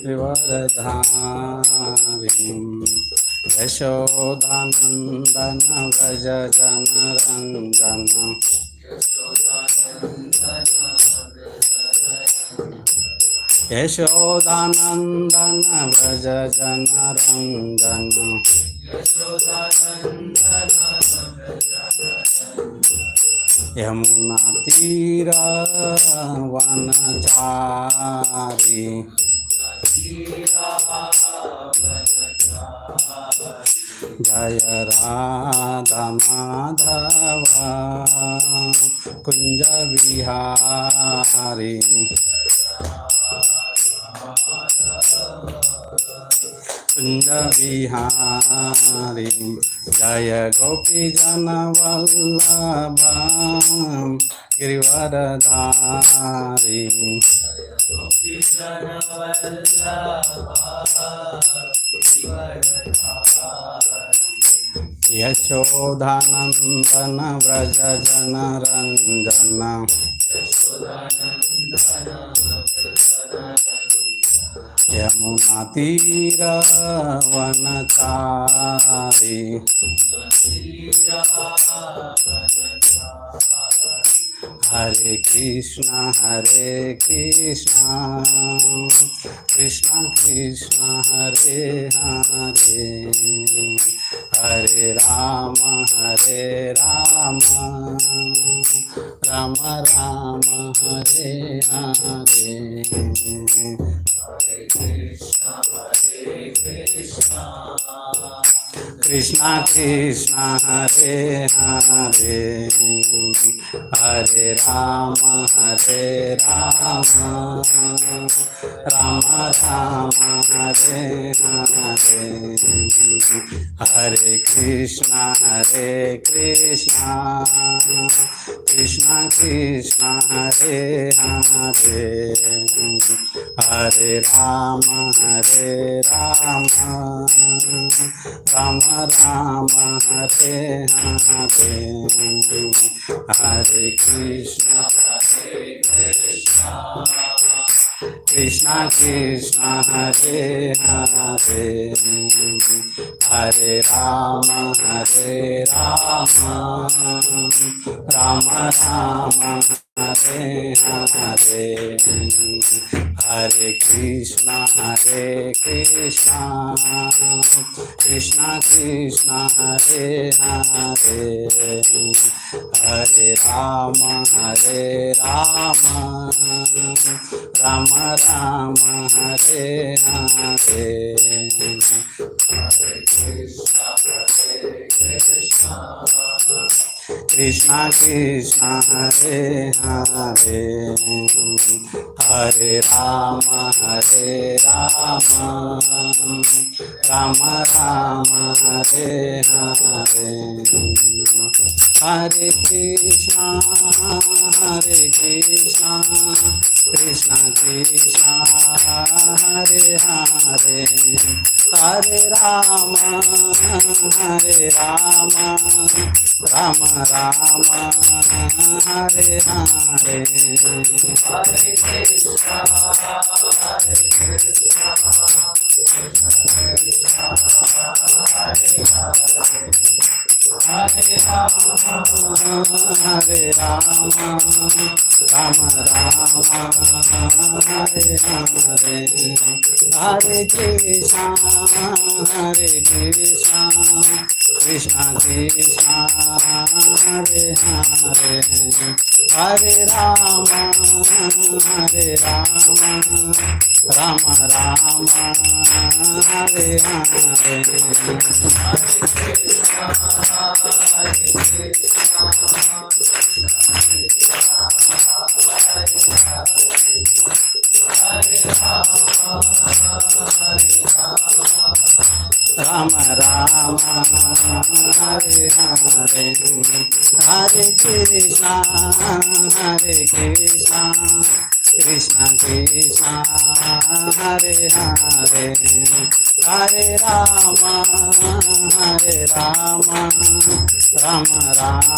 त्रिवरधारीं यशोदानन्दन व्रज जनरञ्जन यशोदानन्दन व्रज जनरञ्जन यमुना तीर वनचारी जय राधा माधव कुंज विहारी कुंज विहारी जय गोपी जन वल्लभ गिरिवरधारी यशोदानन्दन व्रज जनरञ्जन यमुना तीर वनचारी हरे कृष्णा कृष्णा कृष्णा हरे हरे हरे राम राम राम हरे हरे कृष्णा कृष्णा हरे हरे हरे राम राम राम हरे हरे हरे कृष्णा कृष्णा कृष्णा हरे हरे हरे राम राम राम हरे हरे हरे कृष्णा कृष्णा हरे हरे हरे राम राम राम हरे हरे हरे कृष्णा कृष्णा कृष्णा हरे हरे हरे राम राम राम हरे हरे कृष्णा कृष्णा हरे हरे हरे राम राम राम हरे हरे हरे कृष्णा कृष्णा कृष्णा हरे हरे हरे राम राम राम हरे हरे हरे कृष्णा हरे Ram Ram Hare Hare Hare Krishna Krishna Krishna Hare Hare Hare Ram Ram Ram Hare Hare Ram Ram Hare Hare Hare Krishna Krishna Krishna Hare Hare Hare Ram Ram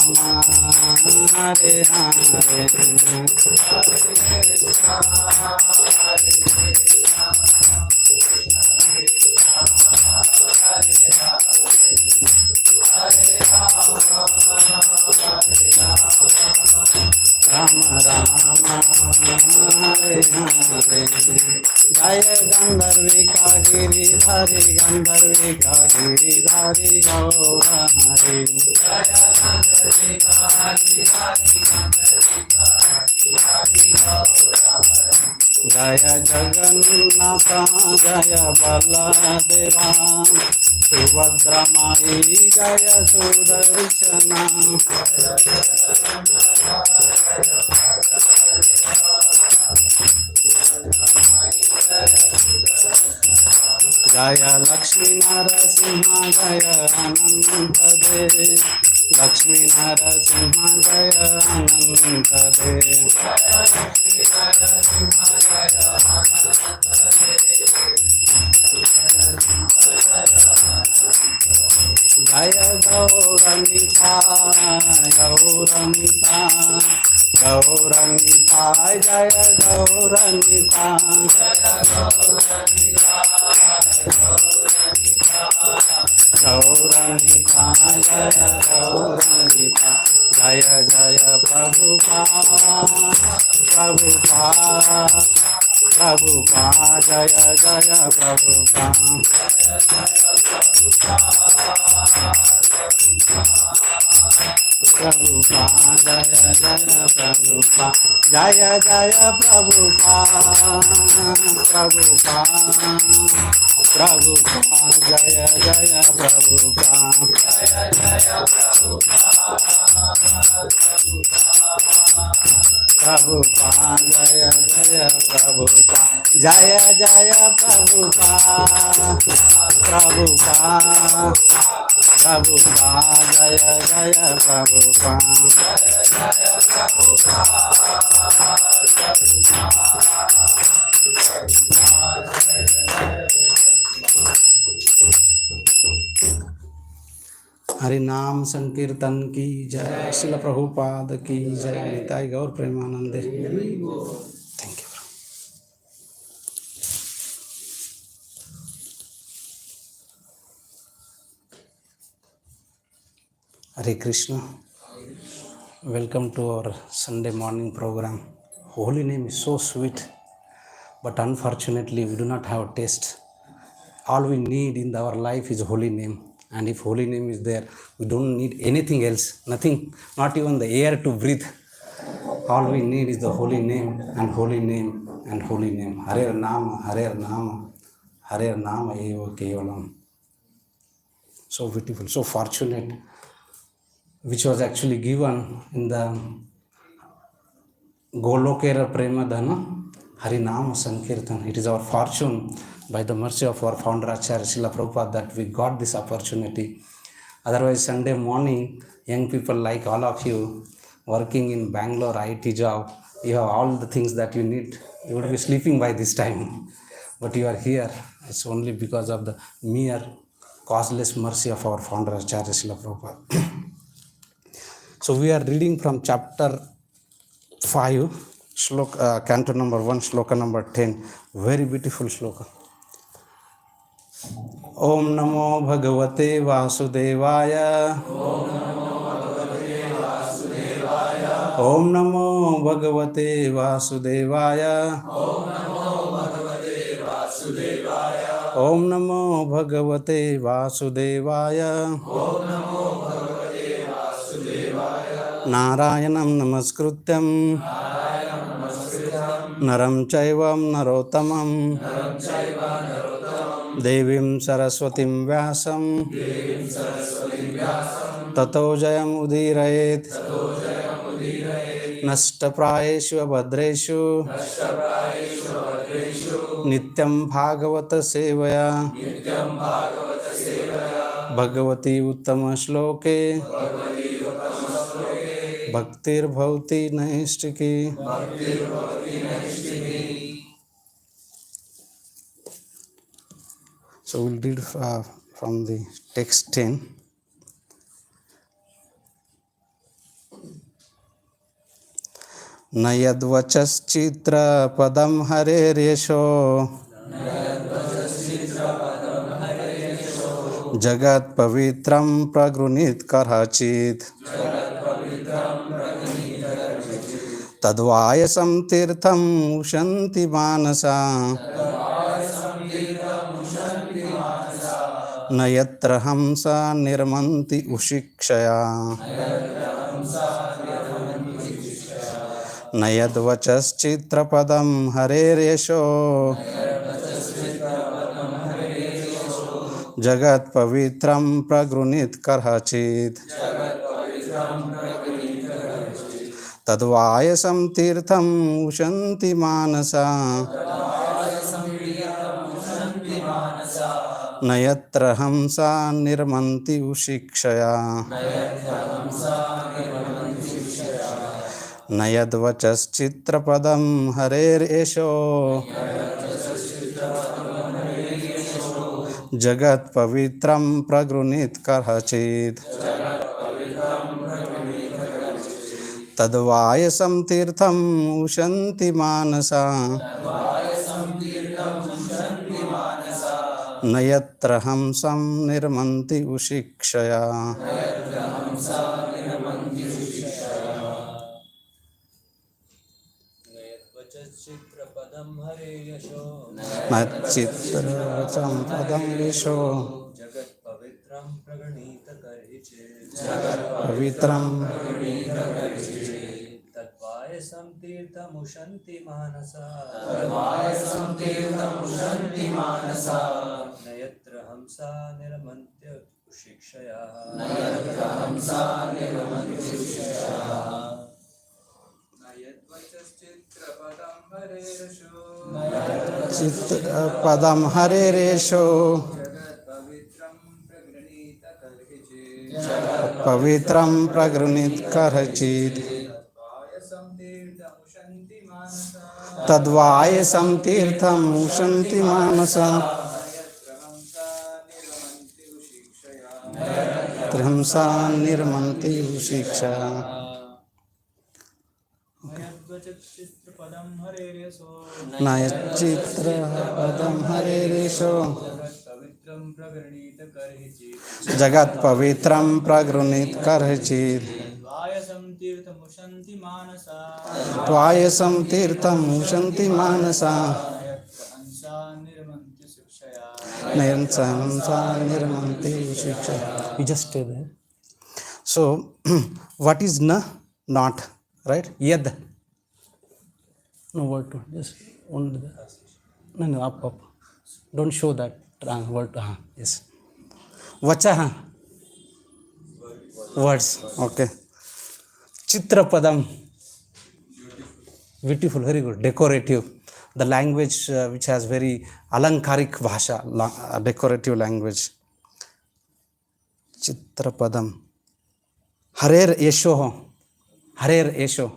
Ram Hare Hare Hare Jaya Gandharvika Giridhari Gandharvika Giridhari Gaura Hare Jaya Jagannatha Jaya Baladeva Subhadra Mai Jaya Sudarshana Jaya Lakshmi Narasimha Jaya Ananta De Lakshmi Narasimha Jaya Ananta De Jaya Gauranita Gauranita Gauranita Jaya Gauranita Gauranita Jaya Gauranita Jaya Jaya Prabhupada Prabhupada Prabhupada Jaya Jaya Prabhupada Prabhupada Jaya Jaya Prabhupada Jaya Jaya Prabhupada Prabhupada Prabhupada Jaya Jaya Prabhupada Prabhupada Jaya Jaya Prabhupada Jaya Jaya Prabhupada Prabhupada Prabhupada Jaya Jaya Prabhupada Hari नाम संकीर्तन की जय श्रील प्रभुपाद की जय निताई गौर प्रेमानंदे thank you Hare Krishna. Welcome to our Sunday morning program. Holy name is so sweet, but unfortunately we do not have taste. All we need in our life is holy name. And if holy name is there, we don't need anything else, nothing, not even the air to breathe. All we need is the holy name and holy name and holy name. Hare Nama, Hare Nama, Hare Nama Eva Kevalam. So beautiful, so fortunate, which was actually given in the Golokera Premadana, Harinama Sankirtan. It is our fortune by the mercy of our founder Acharya Srila Prabhupada that we got this opportunity. Otherwise, Sunday morning, young people like all of you working in Bangalore IT job, you have all the things that you need. You would be sleeping by this time. But you are here. It's only because of the mere causeless mercy of our founder Acharya Srila Prabhupada. So we are reading from chapter 5, canto number 1, shloka number 10. Very beautiful shloka. Om Namo Bhagavate Vasudevaya. Om Namo Bhagavate Vasudevaya. Om Namo Bhagavate Vasudevaya. Narayanam Namaskrutyam Naram Chaivam Narotamam Devim Saraswatim Vyasam Tato Jayam Udirayet Nashtaprayeshu Bhadreshu Nityam Bhagavata Sevaya Bhagavati Uttama Shloke Bhaktir Bhavati Naistiki. So we'll read from the text 10. Nayadvachaschitra padam hare resho Jagat pavitram pragrunit karachit Tadvayasam tirtham ushanti manasa nayatra hamsa nirmanti ushikshaya nayadvachaschitrapadam hareresho jagat pavitram pragrunit karhachit tadvayasam tirtham ushanti manasa nayatra hamsa nirmanti ushikshaya nayadvachaschitrapadam hareresho jagat pavitram pragrunit karhachit tadvayasam tirtham ushanti manasa nayatra hamsam nirmanti ushikshaya Chitrapadam Hare Yasho Nachitracham padam visho Jagat Pavitram Praganita Karhiche pavitram Tadvayasam Tirtham Ushanti Manasa Nayatra Hamsa Niramantya Ushikshaya Chitrapadam Hare Yasho padam hareresho pavitram pragrunit karhachit tadvayasam tirtham ushanti manasa trihamsa nirmanti ushikshaya. Chitrapadam Hare Yasho Nayachitrapadam hareresho Pavitram Praganita Karhiche jagat pavitram pragrunit karhachit Vayasam Tirtham Ushanti Manasa tvayasam tirtham ushanti manasa Ansa Nirmanti Sikshaya nayansamsa nirmanti ushikshaya. You just stay there. So what is na? Not, right? Yad. No word to just only the no up. Don't show that word. Yes. Vacha. Words. Okay. Chitrapadam. Beautiful, very good. Decorative. The language which has very alankarik bhasha, decorative language. Chitrapadam. Harer Yesho. Harer Yesho.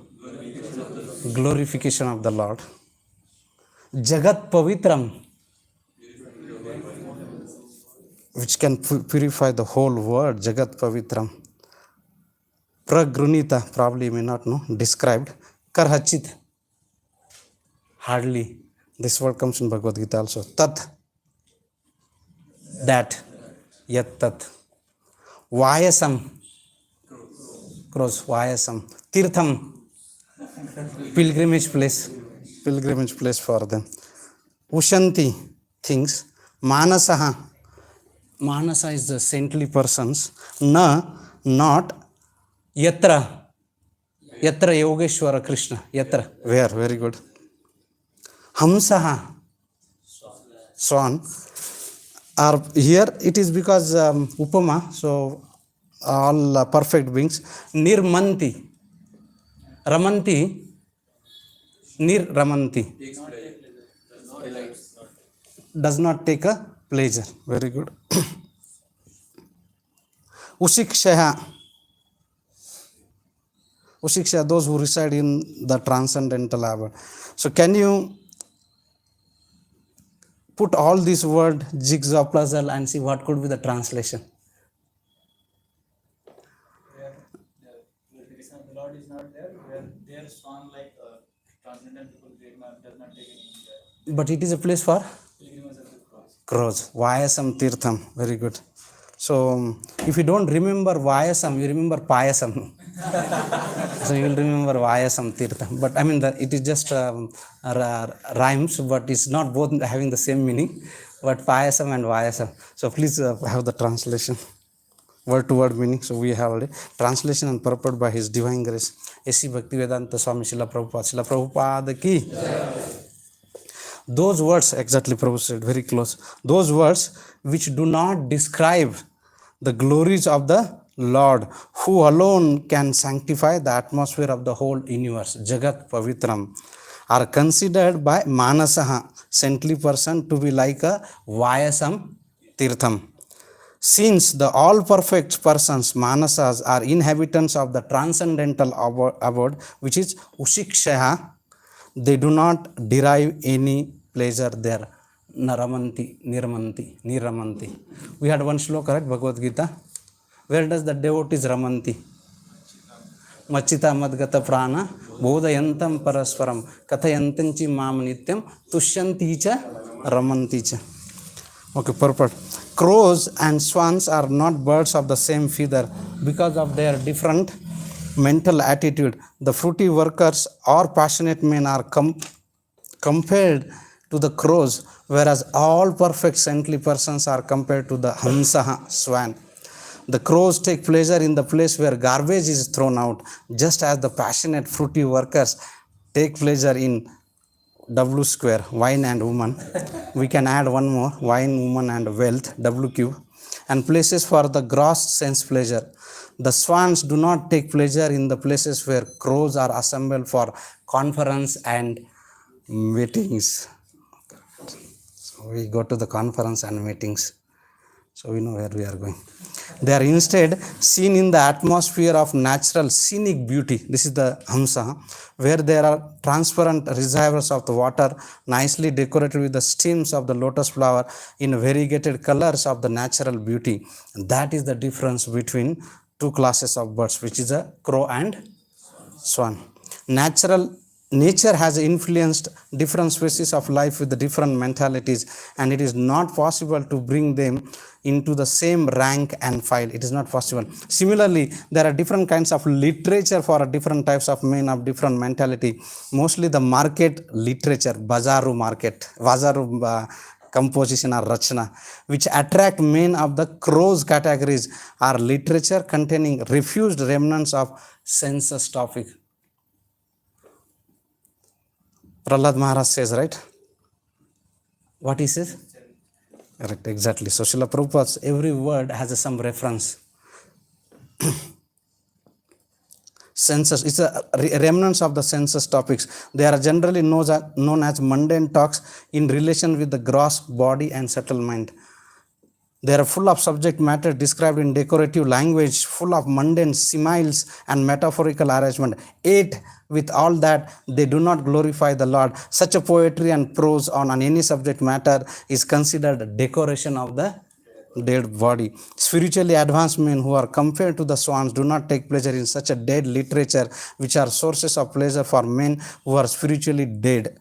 Glorification of the Lord. Jagat Pavitram, which can purify the whole world. Jagat Pavitram. Pragrunita, probably you may not know, described. Karhachit, hardly. This word comes in Bhagavad Gita also. Tat, that. Yat tat. Vayasam, cross. Vayasam. Tirtham, pilgrimage place for them. Ushanti, things. Manasaha, Manasa is the saintly persons. Na, not. Yatra, Yogeshwara Krishna. Yatra, where? Very good. Hamsaha, swan. Or here it is because Upama, so all perfect beings. Nirmanti, Ramanti, Nirramanti, does not take a pleasure. Very good. Ushikshaya, those who reside in the transcendental abode. So can you put all these word jigsaw puzzle and see what could be the translation? The Lord is not there, where their swan like transcendental people does not take any But it is a place for pilgrimage of the cross. crows. Vayasam Tirtham. Very good. So if you don't remember Vayasam, you remember Payasam. So you will remember Vayasam Tirtha. But I mean, it is just rhymes, but it's not both having the same meaning. But Payasam and Vayasam. So please have the translation, word to word meaning. So we have already translation and purport by His Divine Grace. A.C. Bhaktivedanta Swami Srila Prabhupada. Srila Prabhupada ki. Those words, exactly Prabhu said, very close. Those words which do not describe the glories of the Lord, who alone can sanctify the atmosphere of the whole universe, Jagat Pavitram, are considered by Manasaha, saintly person, to be like a Vayasam Tirtham. Since the all perfect persons, Manasas, are inhabitants of the transcendental abode, which is Ushikshaya, they do not derive any pleasure there. Naramanti, Niramanti. We had one shloka, right? Bhagavad Gita. Where does the devotees Ramanti? Machita Madgata Prana, Bodhayantam Parasparam, Kathayantanchi Mam Nityam, Tushyanticha, Ramanticha. Okay, purport. Crows and swans are not birds of the same feather because of their different mental attitude. The fruity workers or passionate men are compared to the crows, whereas all perfect saintly persons are compared to the Hamsaha, swan. The crows take pleasure in the place where garbage is thrown out, just as the passionate fruity workers take pleasure in W square, wine and woman. We can add one more, wine, woman and wealth, WQ, and places for the gross sense pleasure. The swans do not take pleasure in the places where crows are assembled for conference and meetings. So we go to the conference and meetings. So we know where we are going. They are instead seen in the atmosphere of natural scenic beauty. This is the Hamsa, where there are transparent reservoirs of the water, nicely decorated with the stems of the lotus flower in variegated colors of the natural beauty. That is the difference between two classes of birds, which is a crow and swan. Nature has influenced different species of life with the different mentalities, and it is not possible to bring them into the same rank and file. It is not possible. Similarly, there are different kinds of literature for different types of men of different mentality. Mostly the market literature, bazaru market, bazaru composition or rachna, which attract men of the crows categories, are literature containing refused remnants of sensus topic. Prahlad Maharaj says, right? What he says? Correct, exactly. So Srila Prabhupada's every word has some reference. Senses, it's a remnants of the senses topics. They are generally known as mundane talks in relation with the gross body and subtle mind. They are full of subject matter described in decorative language, full of mundane similes and metaphorical arrangement. Yet, with all that, they do not glorify the Lord. Such a poetry and prose on any subject matter is considered decoration of the dead body. Spiritually advanced men who are compared to the swans do not take pleasure in such a dead literature, which are sources of pleasure for men who are spiritually dead.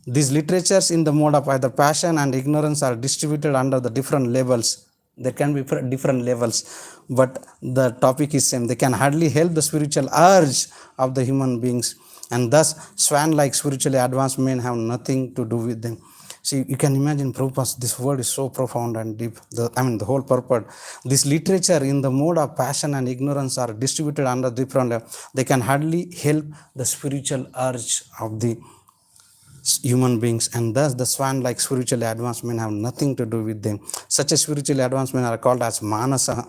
These literatures in the mode of either passion and ignorance are distributed under the different levels. There can be different levels, but the topic is same. They can hardly help the spiritual urge of the human beings, and thus swan-like spiritually advanced men have nothing to do with them. See, you can imagine Prabhupada, this word is so profound and deep. The whole purport. This literature in the mode of passion and ignorance are distributed under different levels. They can hardly help the spiritual urge of the human beings, and thus the swan-like spiritually advanced men have nothing to do with them. Such a spiritually advanced men are called as manasa,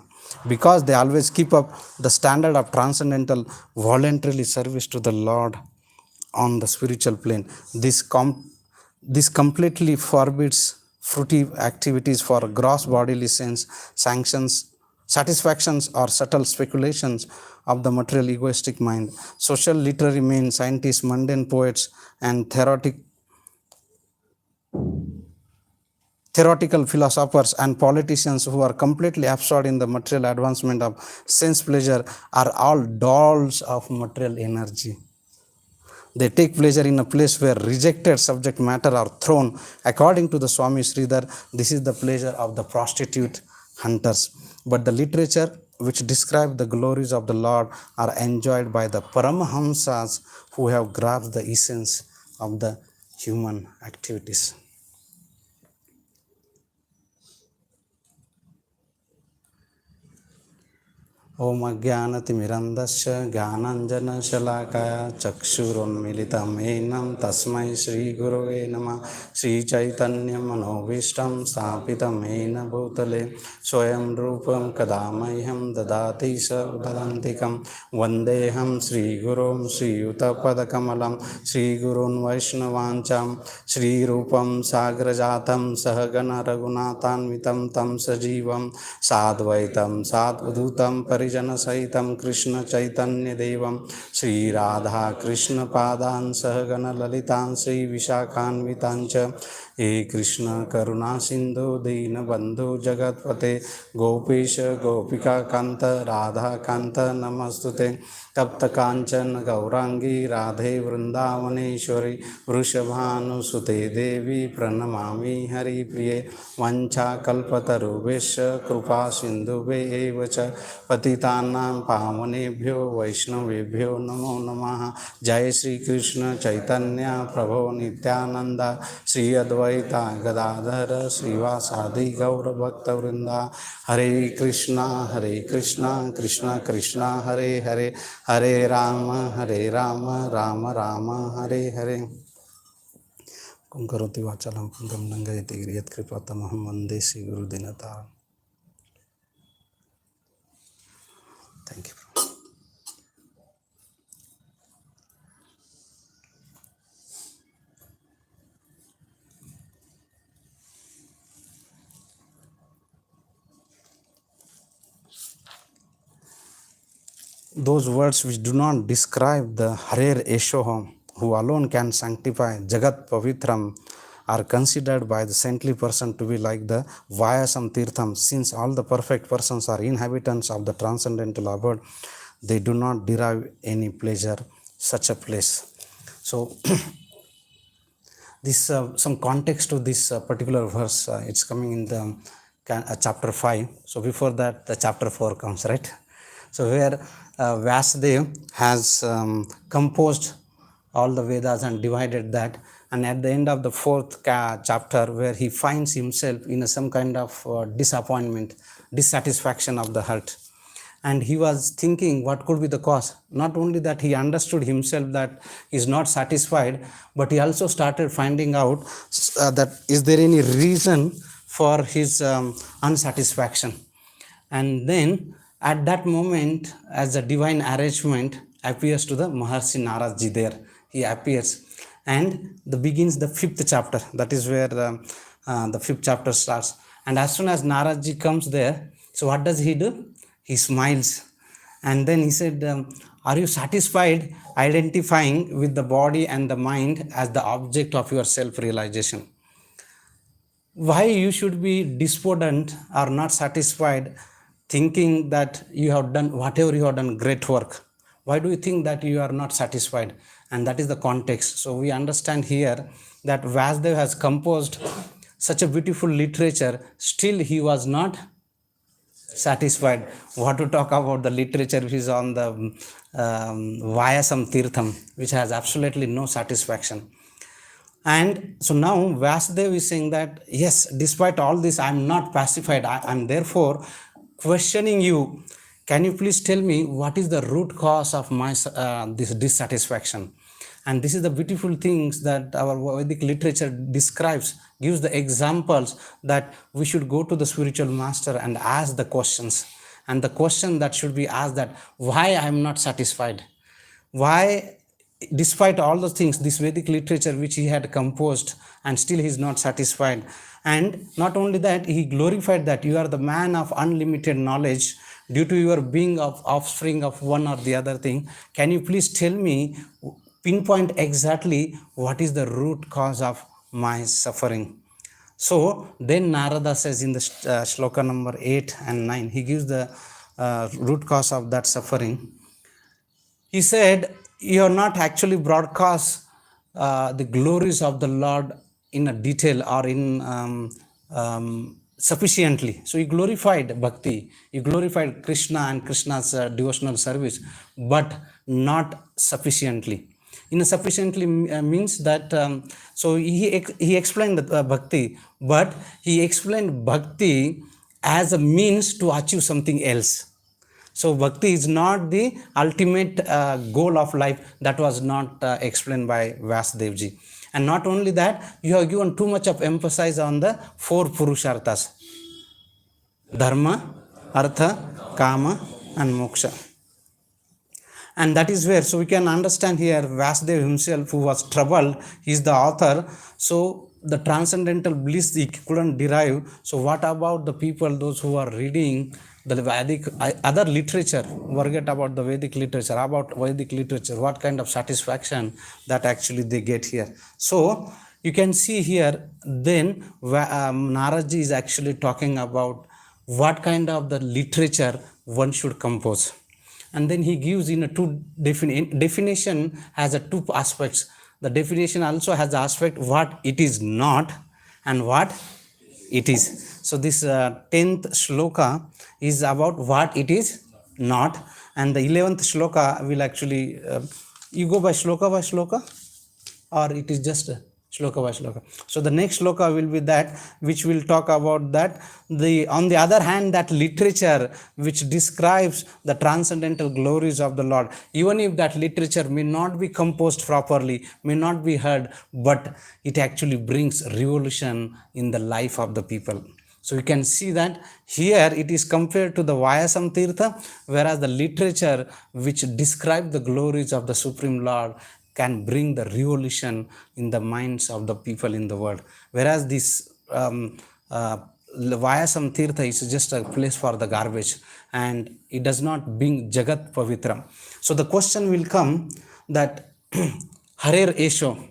because they always keep up the standard of transcendental voluntarily service to the Lord on the spiritual plane. This completely forbids fruitive activities for gross bodily sense, satisfactions or subtle speculations of the material egoistic mind. Social literary men, scientists, mundane poets, and theoretical philosophers and politicians who are completely absorbed in the material advancement of sense pleasure are all dolls of material energy. They take pleasure in a place where rejected subject matter are thrown. According to the Swami Sridhar, this is the pleasure of the prostitute hunters. But the literature which describe the glories of the Lord are enjoyed by the Paramahamsas who have grasped the essence of the human activities. ओम अज्ञानतिमिरन्धस्य ज्ञानाञ्जनशलाकया चक्षुरुन्मीलितं येन तस्मै श्रीगुरवे नमः। श्रीचैतन्यमनोभीष्टं स्थापितं येन भूतले स्वयं रूपं कदा मह्यं ददाति सर्वदन्तिकं वन्देऽहं श्रीगुरुं श्रीयुतपदकमलं श्रीगुरून् वैष्णवांचां श्रीरूपं साग्रजातं सहगण रघुनाथान्वितं तं सजीवं साद्वैतं साद्वधूतं परिजनसहितं कृष्णचैतन्यदेवं श्रीराधाकृष्णपादान् सहगण ललितान् श्रीविशाखान्वितान् च हे कृष्ण करुणा सिंधु दीनबंधु जगतपते गोपीश गोपिकाकांत राधाकांत नमस्तुते तप्त कांचन गौरांगी राधे वृंदावनेश्वरी वृषभानुसुते देवी प्रणमामि हरिप्रिये वंशाकल्पतरुभ्यश्च कृपा सिन्धुभ्येव च पतितानां पावनेभ्यो वैष्णवेभ्यो नमो नमः। जय श्री कृष्ण चैतन्य प्रभो नित्यानंद श्री अद्वैता गदाधर श्रीवासादि गौरभक्तवृंदा। हरे कृष्णा कृष्णा कृष्णा हरे हरे हरे राम राम राम हरे हरे। कुंकरोति वाचालं कुंकं लंघयति गिरियत्कृपातमहं वन्दे श्रीगुरुदीनतां। Thank you. Those words which do not describe the Harer Eshoham, who alone can sanctify Jagat Pavitram, are considered by the saintly person to be like the Vayasam Tirtham. Since all the perfect persons are inhabitants of the transcendental abode, they do not derive any pleasure such a place. So, this some context to this particular verse. It's coming in the chapter 5. So before that, the chapter 4 comes, right? So where Vasudev has composed all the Vedas and divided that, and at the end of the fourth chapter, where he finds himself in some kind of disappointment, dissatisfaction of the heart. And he was thinking what could be the cause. Not only that he understood himself that he is not satisfied, but he also started finding out that is there any reason for his unsatisfaction. And then at that moment, as a divine arrangement appears to the Maharshi Naradji there, he appears and begins the fifth chapter. That is where the fifth chapter starts. And as soon as Naradji comes there, so what does he do? He smiles, and then he said, are you satisfied identifying with the body and the mind as the object of your self-realization? Why you should be despondent or not satisfied, thinking that you have done whatever you have done great work? Why do you think that you are not satisfied? And that is the context. So we understand here that Vasudev has composed such a beautiful literature, still he was not satisfied. What to talk about the literature which is on the Vayasam Tirtham, which has absolutely no satisfaction. And so now Vasudev is saying that, yes, despite all this, I am not pacified. I am therefore questioning you. Can you please tell me what is the root cause of my this dissatisfaction? And this is the beautiful things that our Vedic literature describes, gives the examples that we should go to the spiritual master and ask the questions. And the question that should be asked that, why I am not satisfied? Why, despite all the things, this Vedic literature which he had composed, and still he is not satisfied. And not only that, he glorified that you are the man of unlimited knowledge due to your being of offspring of one or the other thing. Can you please tell me, pinpoint exactly what is the root cause of my suffering? So then Narada says in the shloka number 8 and 9, he gives the root cause of that suffering. He said, you have not actually broadcast the glories of the Lord in a detail or in sufficiently. So he glorified bhakti, he glorified Krishna and Krishna's devotional service, but not sufficiently. Insufficiently means that, so he explained the bhakti, but he explained bhakti as a means to achieve something else. So bhakti is not the ultimate goal of life. That was not explained by Vasudevji. And not only that, you have given too much of emphasis on the 4 purusharthas: dharma, artha, kama, and moksha. And that is where, so we can understand here, Vasudev himself, who was troubled, he is the author. So the transcendental bliss he couldn't derive. So what about the people, those who are reading the Vedic, other literature? Forget about the Vedic literature. About Vedic literature, what kind of satisfaction that actually they get here? So you can see here, then Naradji is actually talking about what kind of the literature one should compose. And then he gives in a two definition has a 2 aspects. The definition also has the aspect what it is not and what it is. So this 10th shloka is about what it is not, and the 11th shloka will actually, you go by shloka, or it is just shloka by shloka. So the next shloka will be that which will talk about that on the other hand, that literature which describes the transcendental glories of the Lord, even if that literature may not be composed properly, may not be heard, but it actually brings revolution in the life of the people. So you can see that here it is compared to the Vayasam Tirtha, whereas the literature which describes the glories of the Supreme Lord can bring the revolution in the minds of the people in the world. Whereas this Vayasam Tirtha is just a place for the garbage, and it does not bring Jagat Pavitram. So the question will come that Harer Esho,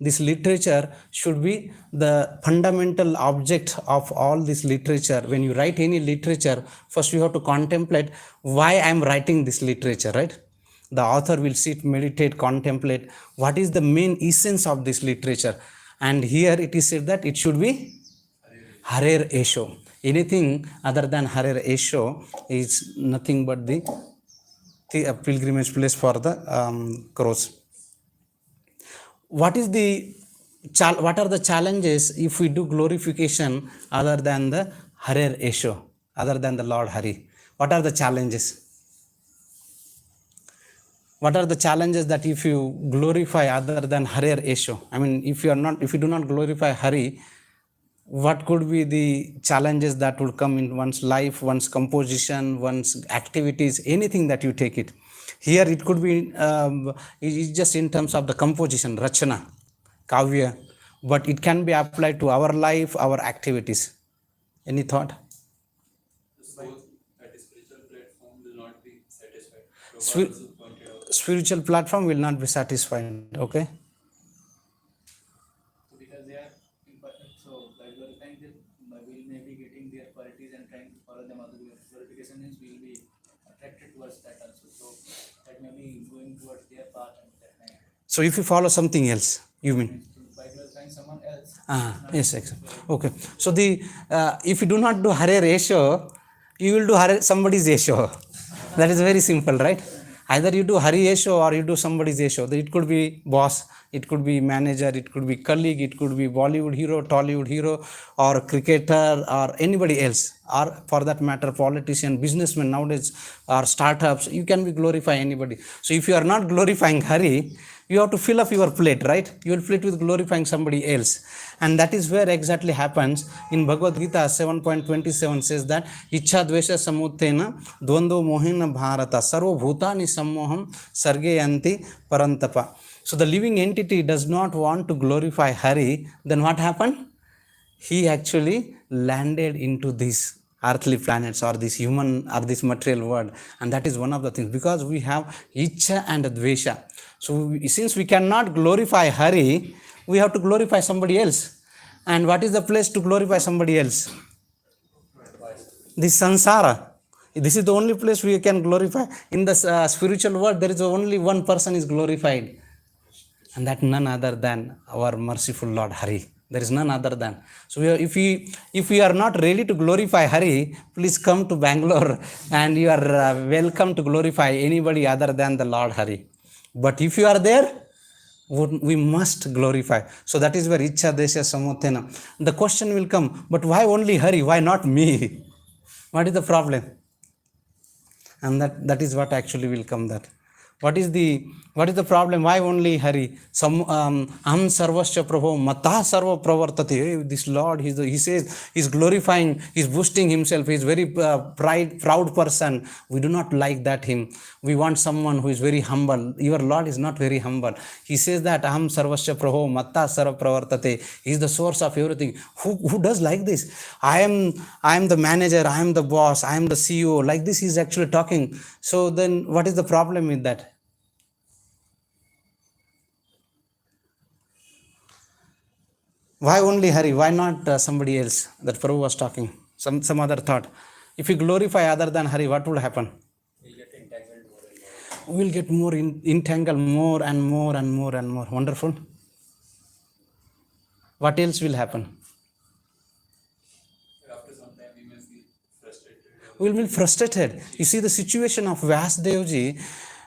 this literature should be the fundamental object of all this literature. When you write any literature, first you have to contemplate why I am writing this literature, right? The author will sit, meditate, contemplate what is the main essence of this literature. And here it is said that it should be Harer Esho. Anything other than Harer Esho is nothing but the pilgrimage place for the crows. What are the challenges if we do glorification other than the Harer Esho, other than the Lord Hari? What are the challenges? What are the challenges that if you glorify other than Harer Esho? I mean, if you do not glorify Hari, what could be the challenges that would come in one's life, one's composition, one's activities, anything that you take it? Here it could be it's just in terms of the composition, Rachana, Kavya, but it can be applied to our life, our activities. Any thought? Spiritual platform will not be satisfied. Okay. Because they are imperfect, so by glorifying them, we may be getting their qualities and trying to follow them. Other glorification means we will be attracted towards that also. So that may be going towards their path and that may. So if you follow something else, you mean? By glorifying someone else. Yes, exactly. Okay. So if you do not do Harer Esho, you will do somebody's Esho. That is very simple, right? Either you do Hari Esho or you do somebody's Esho. It could be boss, it could be manager, it could be colleague, it could be Bollywood hero, Tollywood hero, or cricketer, or anybody else, or for that matter, politician, businessman nowadays, or startups. You can be glorifying anybody. So if you are not glorifying Hari, you have to fill up your plate, right? You will fill it with glorifying somebody else. And that is where exactly happens. In Bhagavad Gita 7.27 says that Ichha Dvesha Samuttena Dvando Mohina Bharata Sarva Bhutani Sammoham Sarge Yanti Parantapa. So the living entity does not want to glorify Hari. Then what happened? He actually landed into these earthly planets or this human or this material world. And that is one of the things, because we have Ichha and Dvesha. So since we cannot glorify Hari, we have to glorify somebody else. And what is the place to glorify somebody else? This samsara. This is the only place we can glorify. In the spiritual world, there is only one person is glorified. And that none other than our merciful Lord Hari. There is none other than. So if we are not ready to glorify Hari, please come to Bangalore and you are welcome to glorify anybody other than the Lord Hari. But if you are there, we must glorify. So that is where Icha Desha Samotena. The question will come, but why only Hari? Why not me? What is the problem? And that is what actually will come. That what is the problem? Why only Hari? Aham sarvasya prabhu mata sarva pravartate. This Lord, he says, he's glorifying, he's boosting himself, he's very proud person. We do not like that him. We want someone who is very humble. Your Lord is not very humble. He says that aham sarvasya prabhu mata sarva pravartate. He is the source of everything. Who does like this? I am the manager, I am the boss, I am the CEO. Like this he's actually talking. So then what is the problem with that? Why only Hari? Why not somebody else? That Prabhu was talking. Some other thought. If we glorify other than Hari, what will happen? We'll get more entangled more and more and more and more. Wonderful. What else will happen? After some time, we may feel frustrated. We will be frustrated. You see the situation of Vyasdevji,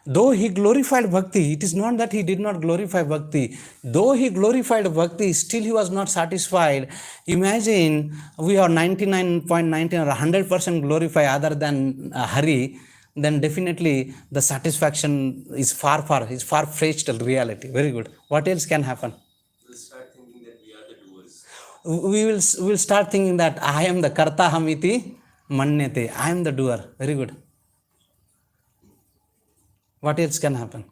though he glorified bhakti, it is not that he did not glorify bhakti. Though he glorified bhakti, still he was not satisfied. Imagine we are 99.19 or 100% glorify other than Hari, then definitely the satisfaction is far-fetched reality. Very good. What else can happen? We'll start thinking that we are the doers. We will start thinking that I am the karta hamiti manyate. I am the doer. Very good. What else can happen?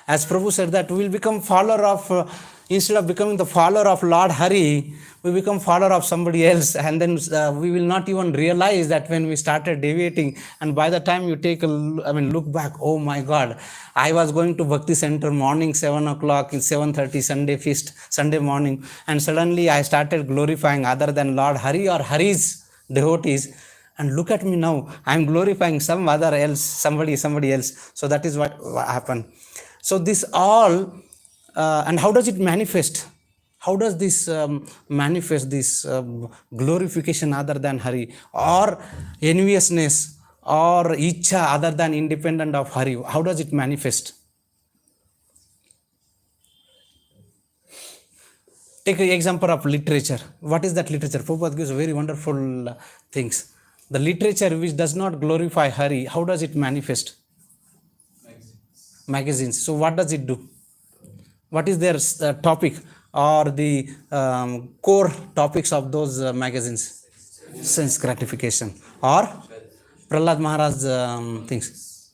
As Prabhu said that we will become follower of, instead of becoming the follower of Lord Hari, we become follower of somebody else, and then we will not even realize that when we started deviating, and by the time you look back, oh my God, I was going to Bhakti Center morning 7 o'clock, 7:30 Sunday feast, Sunday morning, and suddenly I started glorifying other than Lord Hari or Hari's devotees. And look at me now, I am glorifying somebody else. So that is what happened. So this all, and how does it manifest? How does this manifest, this glorification other than Hari, or enviousness, or icha other than independent of Hari? How does it manifest? Take an example of literature. What is that literature? Prabhupada gives very wonderful things. The literature which does not glorify Hari, how does it manifest? Magazines. So what does it do? What is their topic or the core topics of those magazines? Sense gratification. Or Prahlad Maharaj things.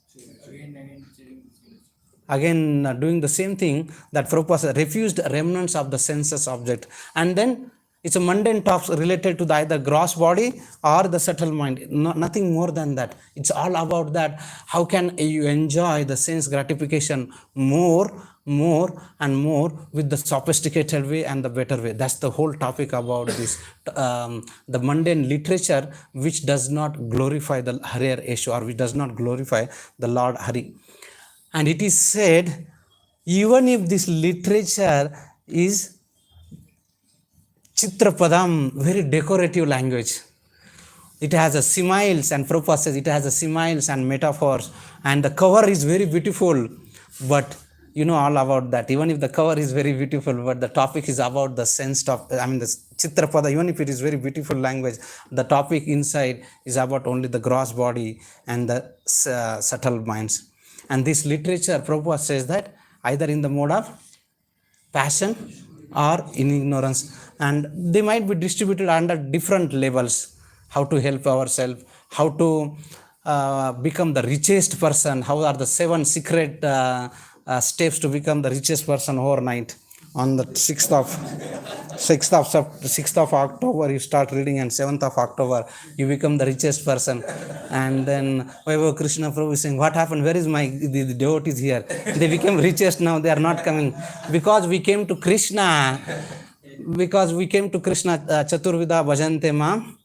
Again doing the same thing that Prabhupada refused remnants of the senses object. And then it's a mundane talks related to the either gross body or the subtle mind. Nothing more than that. It's all about that. How can you enjoy the sense gratification more and more with the sophisticated way and the better way? That's the whole topic about this. The mundane literature which does not glorify the higher issue, or which does not glorify the Lord Hari. And it is said, even if this literature is Chitrapadam, very decorative language. It has a similes, and Prabhupada says it has a similes and metaphors, and the cover is very beautiful, but you know all about that. Even if the cover is very beautiful, but the topic is about the sense of, the Chitrapada, even if it is very beautiful language, the topic inside is about only the gross body and the subtle minds. And this literature, Prabhupada says that either in the mode of passion or in ignorance, and they might be distributed under different levels. How to help ourselves, how to become the richest person, how are the 7 secret steps to become the richest person overnight. On the 6th of October, you start reading, and 7th of October, you become the richest person. And then Vaibhav Krishna Prabhu is saying, what happened? Where is the devotees here? They became richest, now they are not coming. Because we came to Krishna, Chaturvida Bhajante Mam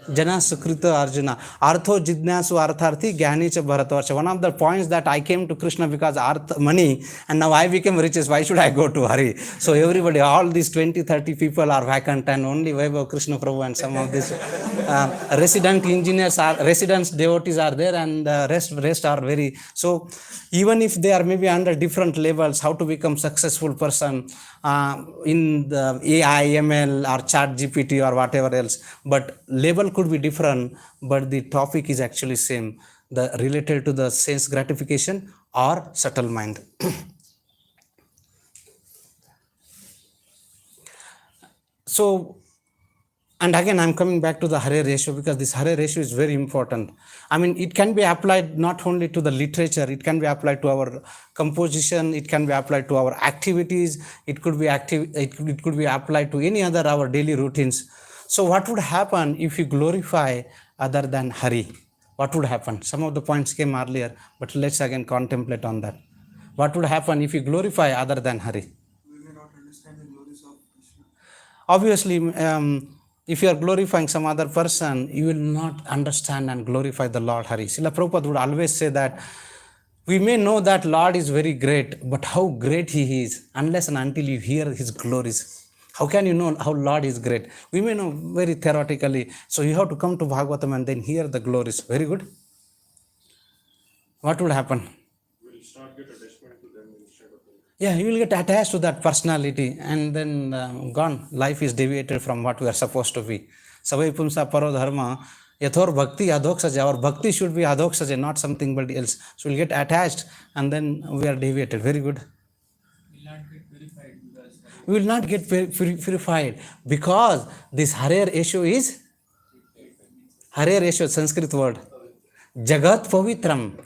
Jana Sukrita Arjuna. Artho Jidnasu Artharthi Gyani cha Bharatavarcha. One of the points that I came to Krishna because money, and now I became riches. Why should I go to Hari? So everybody, all these 20, 30 people are vacant, and only Vaibhav Krishna Prabhu and some of these resident engineers are, residents devotees are there, and rest are very. So even if they are maybe under different levels, how to become successful person in the AI, ML or chat GPT or whatever else, but label could be different, but the topic is actually same, the related to the sense gratification or subtle mind. So, and again, I'm coming back to the Hare ratio because this Hare ratio is very important. I mean, it can be applied not only to the literature, it can be applied to our composition, it can be applied to our activities, it could be applied to any other our daily routines. So what would happen if you glorify other than Hari? What would happen? Some of the points came earlier, but let's again contemplate on that. What would happen if you glorify other than Hari? We may not understand the glories of Krishna. Obviously, if you are glorifying some other person, you will not understand and glorify the Lord Hari. Srila Prabhupada would always say that we may know that Lord is very great, but how great He is, unless and until you hear His glories. How can you know how Lord is great? We may know very theoretically. So you have to come to Bhagavatam and then hear the glories. Very good. What would happen? We'll start get attachment to them instead of them. Yeah, you will get attached to that personality, and then gone. Life is deviated from what we are supposed to be. Savai pumsa paro dharma, yathor bhakti adhoksaja. Our bhakti should be adhoksaja, not something but else. So we'll get attached, and then we are deviated. Very good. Will not get purified because We will not get purified because this Hare issue is Hare issue, Sanskrit word. Jagat Pavitram.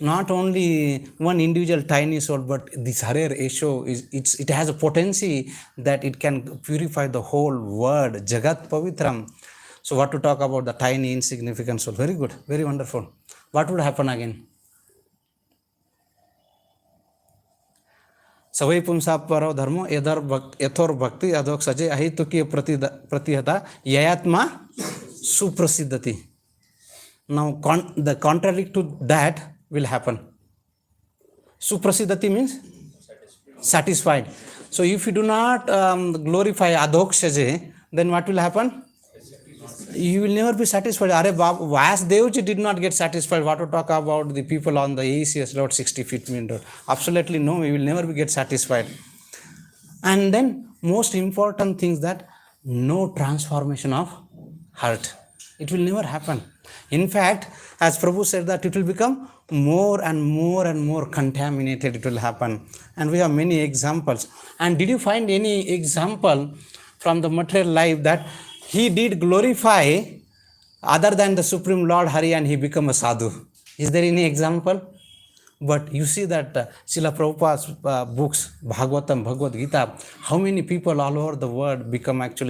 Not only one individual tiny soul, but this Hare ratio it has a potency that it can purify the whole world. Jagat Pavitram. So what to talk about the tiny insignificant soul? Very good, very wonderful. What would happen again? Savai pumsa paro dharmo yathor bhakti adhok saje ahitukiya pratihata yayatma suprasiddhati. Now the contrary to that will happen. Suprasiddhati means satisfied. So if you do not glorify adhokshaje, then what will happen? You will never be satisfied. Are Vasdevji did not get satisfied. What to talk about the people on the ACS road, 60 feet main road? Absolutely no, we will never get satisfied. And then most important thing is that no transformation of heart. It will never happen. In fact, as Prabhu said that it will become more and more and more contaminated, it will happen. And we have many examples. And did you find any example from the material life that he did glorify other than the Supreme Lord Hari and he became a sadhu? Is there any example? But you see that Srila Prabhupada's books, Bhagavatam, Bhagavad Gita, how many people all over the world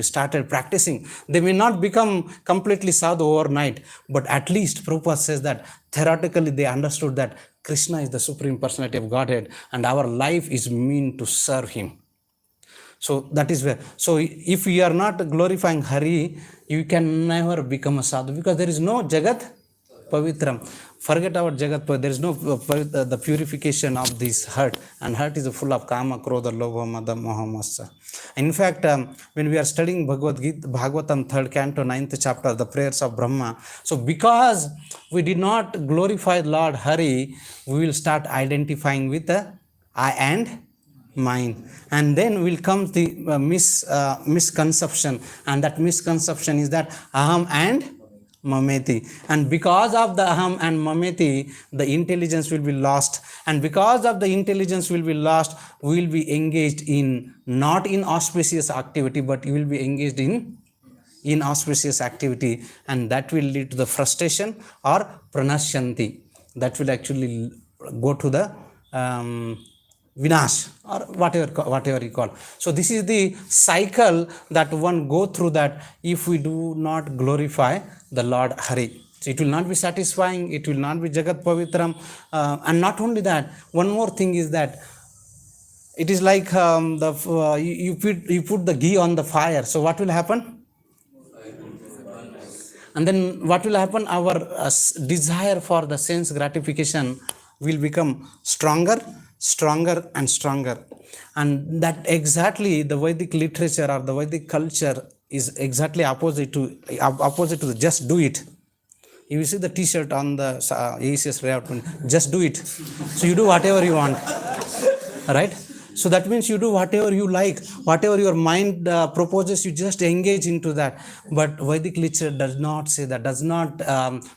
started practicing. They may not become completely sadhu overnight, but at least Prabhupada says that theoretically they understood that Krishna is the Supreme Personality of Godhead and our life is meant to serve Him. So that is where. So if you are not glorifying Hari, you can never become a sadhu because there is no Jagat Pavitram. Forget about Jagat, there is no the purification of this heart, and heart is full of Kama, Krodha, Lobha, Mada, Moha, Massa. In fact, when we are studying Bhagavatam 3rd canto 9th chapter, the prayers of Brahma, so because we did not glorify Lord Hari, we will start identifying with the I and mine, and then will come the misconception, and that misconception is that Aham and Mameti, and because of the Aham and Mameti, the intelligence will be lost, and because of the intelligence will be lost, we will be engaged in not in auspicious activity, but you will be engaged in inauspicious activity, and that will lead to the frustration or pranashyanti. That will actually go to the Vinash or whatever you call. So this is the cycle that one go through, that if we do not glorify the Lord Hari. So it will not be satisfying, it will not be Jagat Pavitram, and not only that, one more thing is that it is like you put the ghee on the fire. So what will happen? And then what will happen? Our desire for the sense gratification will become stronger, stronger, and stronger. And that exactly the Vedic literature or the Vedic culture is exactly opposite to the just do it. If you see the T-shirt on the ACS layout, just do it. So you do whatever you want, right? So that means you do whatever you like, whatever your mind proposes, you just engage into that. But Vedic literature does not say that, does not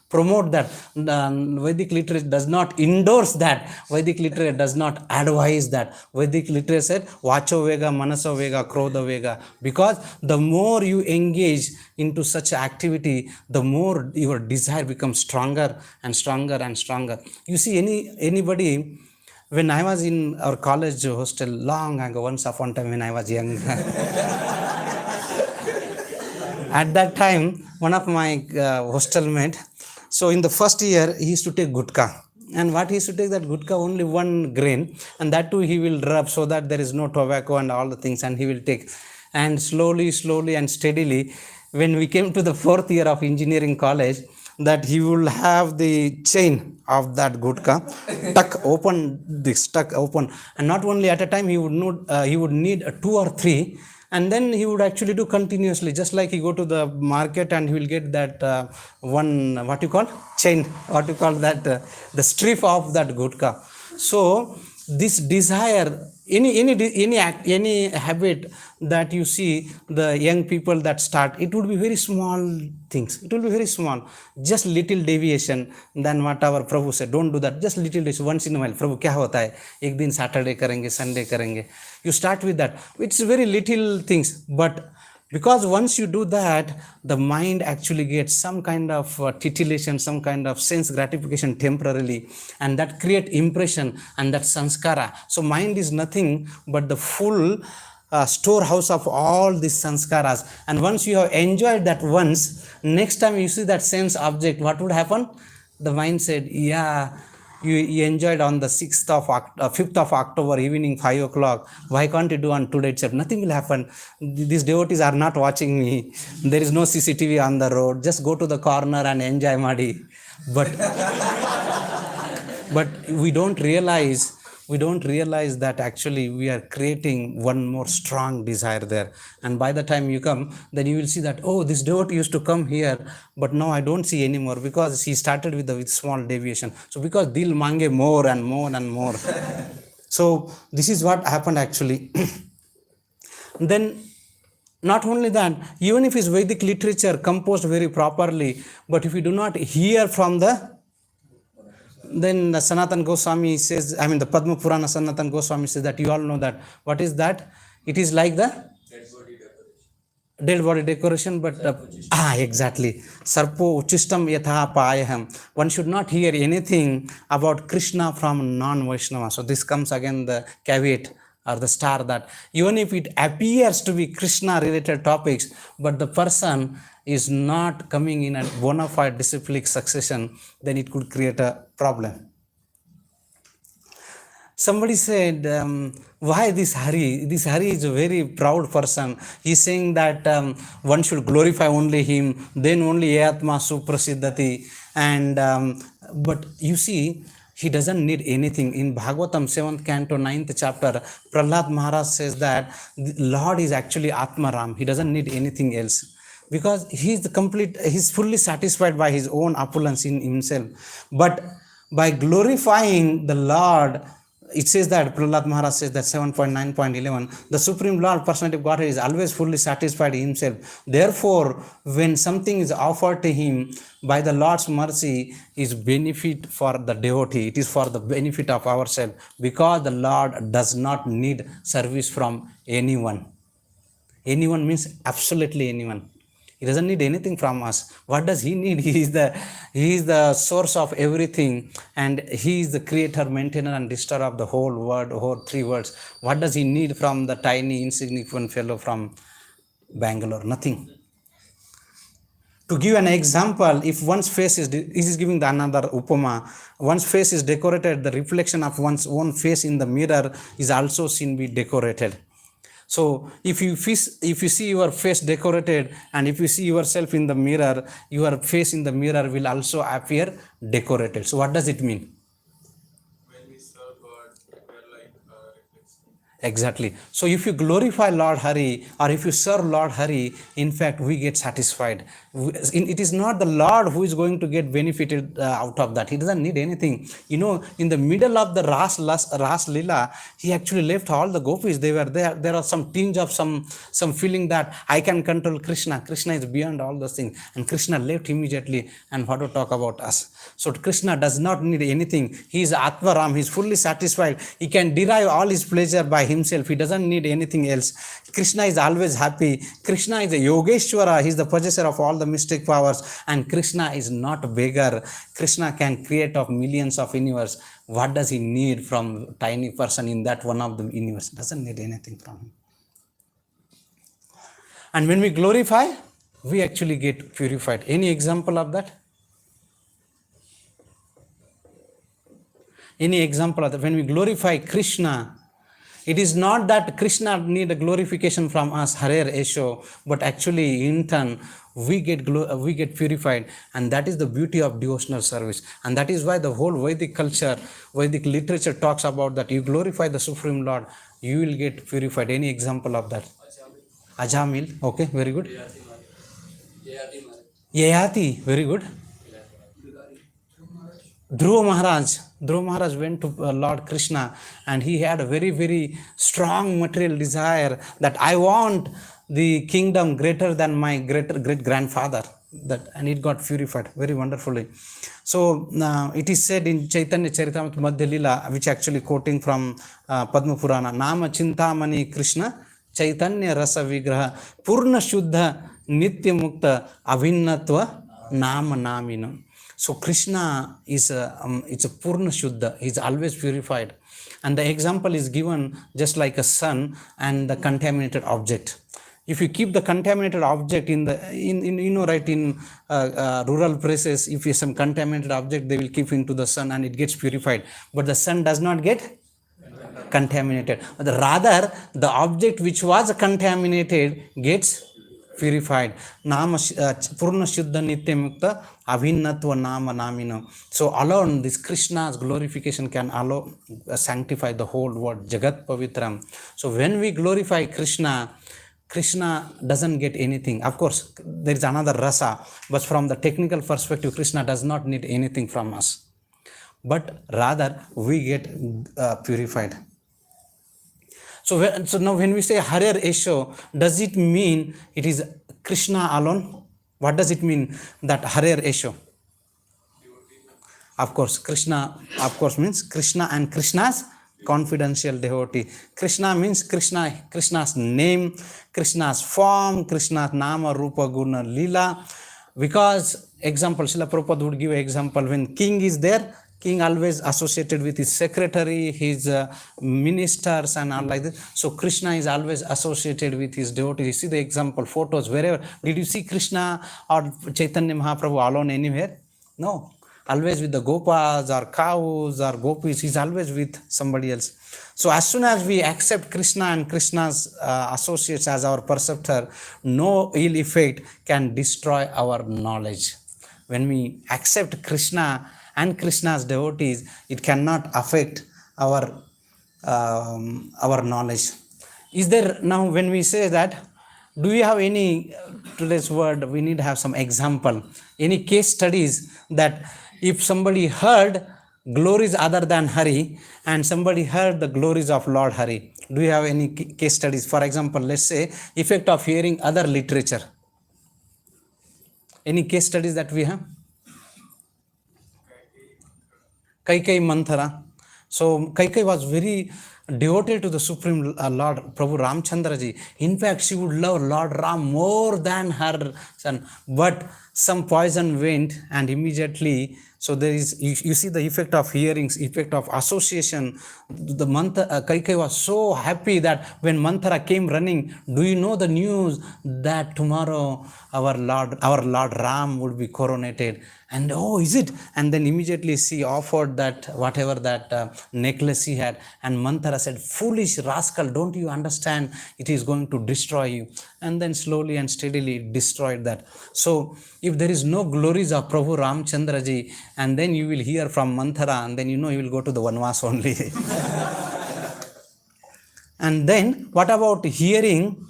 promote that. Vedic literature does not endorse that. Vedic literature does not advise that. Vedic literature said, Vacho Vega, Manaso Vega, Krodha Vega. Because the more you engage into such activity, the more your desire becomes stronger and stronger and stronger. You see, anybody. When I was in our college hostel long ago, once upon a time when I was young, at that time, one of my hostel mate, so in the first year, he used to take gutka. And what he used to take that gutka, only one grain, and that too he will rub so that there is no tobacco and all the things, and he will take. And slowly and steadily, when we came to the fourth year of engineering college, that he will have the chain of that gutka tuck open, and not only at a time, he would need 2 or 3, and then he would actually do continuously, just like he go to the market and he will get that one, what you call chain, what you call that the strip of that gutka. So this desire, any habit that you see the young people that start, it would be very small things. It will be very small, just little deviation. Then what our Prabhu said, don't do that, just little deviation. Once in a while, Prabhu kya hota hai, ek din Saturday karenge, Sunday karenge. You start with that. It's very little things, but because once you do that, the mind actually gets some kind of titillation, some kind of sense gratification temporarily, and that create impression and that sanskara. So mind is nothing but the full storehouse of all these sanskaras. And once you have enjoyed that once, next time you see that sense object, what would happen? The mind said, yeah, you enjoyed on the 5th of October evening 5 o'clock. Why can't you do on today itself? Nothing will happen. These devotees are not watching me. There is no CCTV on the road. Just go to the corner and enjoy Madi. But we don't realize that actually we are creating one more strong desire there. And by the time you come, then you will see that, oh, this devotee used to come here, but now I don't see anymore, because he started with small deviation. So because dil mange more and more and more. So this is what happened actually. Then not only that, even if his Vedic literature composed very properly, but if you do not hear from then Sanatan Goswami says, the Padma Purana Sanatan Goswami says that you all know that. What is that? It is like the dead body decoration, but exactly. Sarpo uchistam yatha payaham. One should not hear anything about Krishna from non-Vaishnava. So this comes again the caveat or the star, that even if it appears to be Krishna related topics, but the person is not coming in a bona fide disciplic succession, then it could create a problem. Somebody said, why this Hari? This Hari is a very proud person. He's saying that one should glorify only him, then only Yatma Suprasiddhati. And but you see, he doesn't need anything. In Bhagavatam 7th canto 9th chapter, Prahlad Maharaj says that the Lord is actually Atmaram. He doesn't need anything else, because he's fully satisfied by his own opulence in himself. But by glorifying the Lord, it says that, Prahlad Maharaj says that 7.9.11, the Supreme Lord, Personality of Godhead, is always fully satisfied in himself. Therefore, when something is offered to him by the Lord's mercy, is benefit for the devotee. It is for the benefit of ourselves, because the Lord does not need service from anyone. Anyone means absolutely anyone. He doesn't need anything from us. What does he need? He is the source of everything, and he is the creator, maintainer, and destroyer of the whole world, whole 3 worlds. What does he need from the tiny, insignificant fellow from Bangalore? Nothing. To give an example, if one's face is giving another upama, one's face is decorated, the reflection of one's own face in the mirror is also seen be decorated. So if you see your face decorated, and if you see yourself in the mirror, your face in the mirror will also appear decorated. So what does it mean? When we serve God, we are like reflection. Exactly. So if you glorify Lord Hari, or if you serve Lord Hari, in fact, we get satisfied. It is not the Lord who is going to get benefited out of that. He doesn't need anything. You know, in the middle of the Ras Lila, he actually left all the gopis. They were there. There was some tinge of some feeling that I can control Krishna. Krishna is beyond all those things. And Krishna left immediately. And what to talk about us? So Krishna does not need anything. He is Atmaram. He is fully satisfied. He can derive all his pleasure by himself. He doesn't need anything else. Krishna is always happy. Krishna is a Yogeshwara. He is the possessor of all the mystic powers. And Krishna is not a beggar. Krishna can create of millions of universe. What does he need from tiny person in that one of the universe? Doesn't need anything from him. And when we glorify, we actually get purified. Any example of that? Any example of that? When we glorify Krishna, it is not that Krishna need a glorification from us, Harer Esho, but actually in turn we get purified, and that is the beauty of devotional service. And that is why the whole Vedic culture, Vedic literature talks about that. You glorify the Supreme Lord, you will get purified. Any example of that? Ajamil. Okay, very good. Yayati, very good. Dhruva Maharaj went to Lord Krishna, and he had a very, very strong material desire that I want the kingdom greater than my great grandfather. And it got purified very wonderfully. So it is said in Chaitanya Charitamrita Madhya Lila, which actually quoting from Padma Purana, Nama Chintamani Krishna Chaitanya Rasa Vigraha Purna Shuddha Nitya Mukta Abhinnatva Nama Namino. So Krishna is it's a Purna Shuddha. He is always purified. And the example is given just like a sun and the contaminated object. If you keep the contaminated object in rural places, if you have some contaminated object, they will keep into the sun and it gets purified. But the sun does not get contaminated. Rather, the object which was contaminated gets purified. Nama Purna Shuddha Nitya Mukta Abhinnatva Nama Namino. So alone this Krishna's glorification can sanctify the whole world. Jagat Pavitram. So when we glorify Krishna, Krishna doesn't get anything. Of course, there is another rasa, but from the technical perspective, Krishna does not need anything from us. But rather, we get purified. So now when we say Harer Esho, does it mean it is Krishna alone? What does it mean that Harer Esho? Of course, Krishna, means Krishna and Krishna's confidential devotee. Krishna means Krishna's name, Krishna's form, Krishna's Nama, Rupa, Guna, Lila. Because, example, Srila Prabhupada would give an example, when king is there, king always associated with his secretary, his ministers and all like that. So Krishna is always associated with his devotees. You see the example, photos, wherever. Did you see Krishna or Chaitanya Mahaprabhu alone anywhere? No. Always with the gopas or cows or gopis, he's always with somebody else. So as soon as we accept Krishna and Krishna's associates as our preceptor, no ill effect can destroy our knowledge. When we accept Krishna and Krishna's devotees, it cannot affect our knowledge. Is there, now when we say that, do we have any, today's word, we need to have some example, any case studies that if somebody heard glories other than Hari and somebody heard the glories of Lord Hari, do you have any case studies? For example, let's say effect of hearing other literature. Any case studies that we have? Kaikai Manthara. So Kaikai was very devoted to the Supreme Lord Prabhu Ramchandra ji. In fact, she would love Lord Ram more than her son. But some poison went, and immediately, so there is, you see the effect of hearings, effect of association. The Kaikai was so happy that when Manthara came running, do you know the news that tomorrow our Lord Ram would be coronated? And oh, is it? And then immediately she offered that whatever that necklace he had. And Manthara said, foolish rascal, don't you understand? It is going to destroy you. And then slowly and steadily it destroyed that. So if there is no glories of Prabhu Ramchandra ji, and then you will hear from Manthara, and then you will go to the Vanvas only. And then what about hearing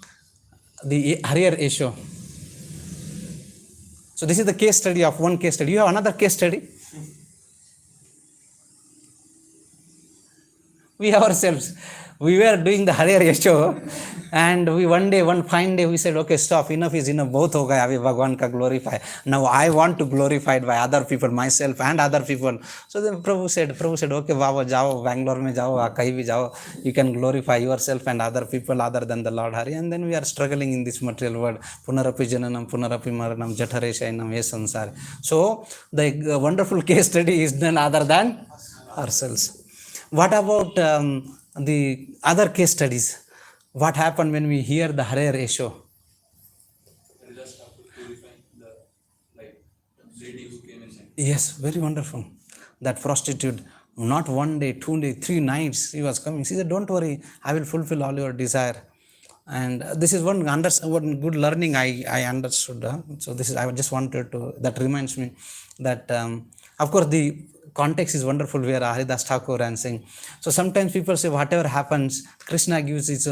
the Harrier Esho? So this is the case study of one case study. You have another case study? We ourselves, we were doing the Harrier Esho, and one fine day we said, okay, stop, enough is enough, both ho gaya, abhi Bhagwan ka glorify. Now I want to glorify it by other people, myself and other people. So then Prabhu said, okay, Baba, jao, Bangalore mein jao, kahi bhi jao, you can glorify yourself and other people other than the Lord Hari. And then we are struggling in this material world. Punarapi jananam, punarapi maranam, jathare shainam, ye sansar. So the wonderful case study is none other than ourselves. What about the other case studies? What happened when we hear the Harrier Esho? Just after purifying the lady who came in. Yes, very wonderful. That prostitute, not 1 day, 2 days, 3 nights, she was coming. She said, don't worry, I will fulfill all your desire. And this is one good learning I understood. So this is, I just wanted to, that reminds me that, of course, the context is wonderful where Haridas Thakur and saying. So sometimes people say whatever happens, Krishna gives it's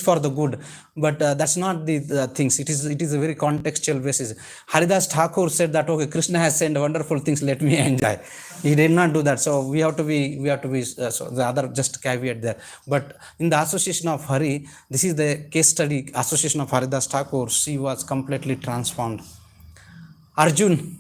for the good, but that's not the things. It is a very contextual basis. Haridas Thakur said that, okay, Krishna has sent wonderful things, let me enjoy. He did not do that. So we have to be so the other just caveat there. But in the association of Hari, this is the case study, association of Haridas Thakur, she was completely transformed. Arjun,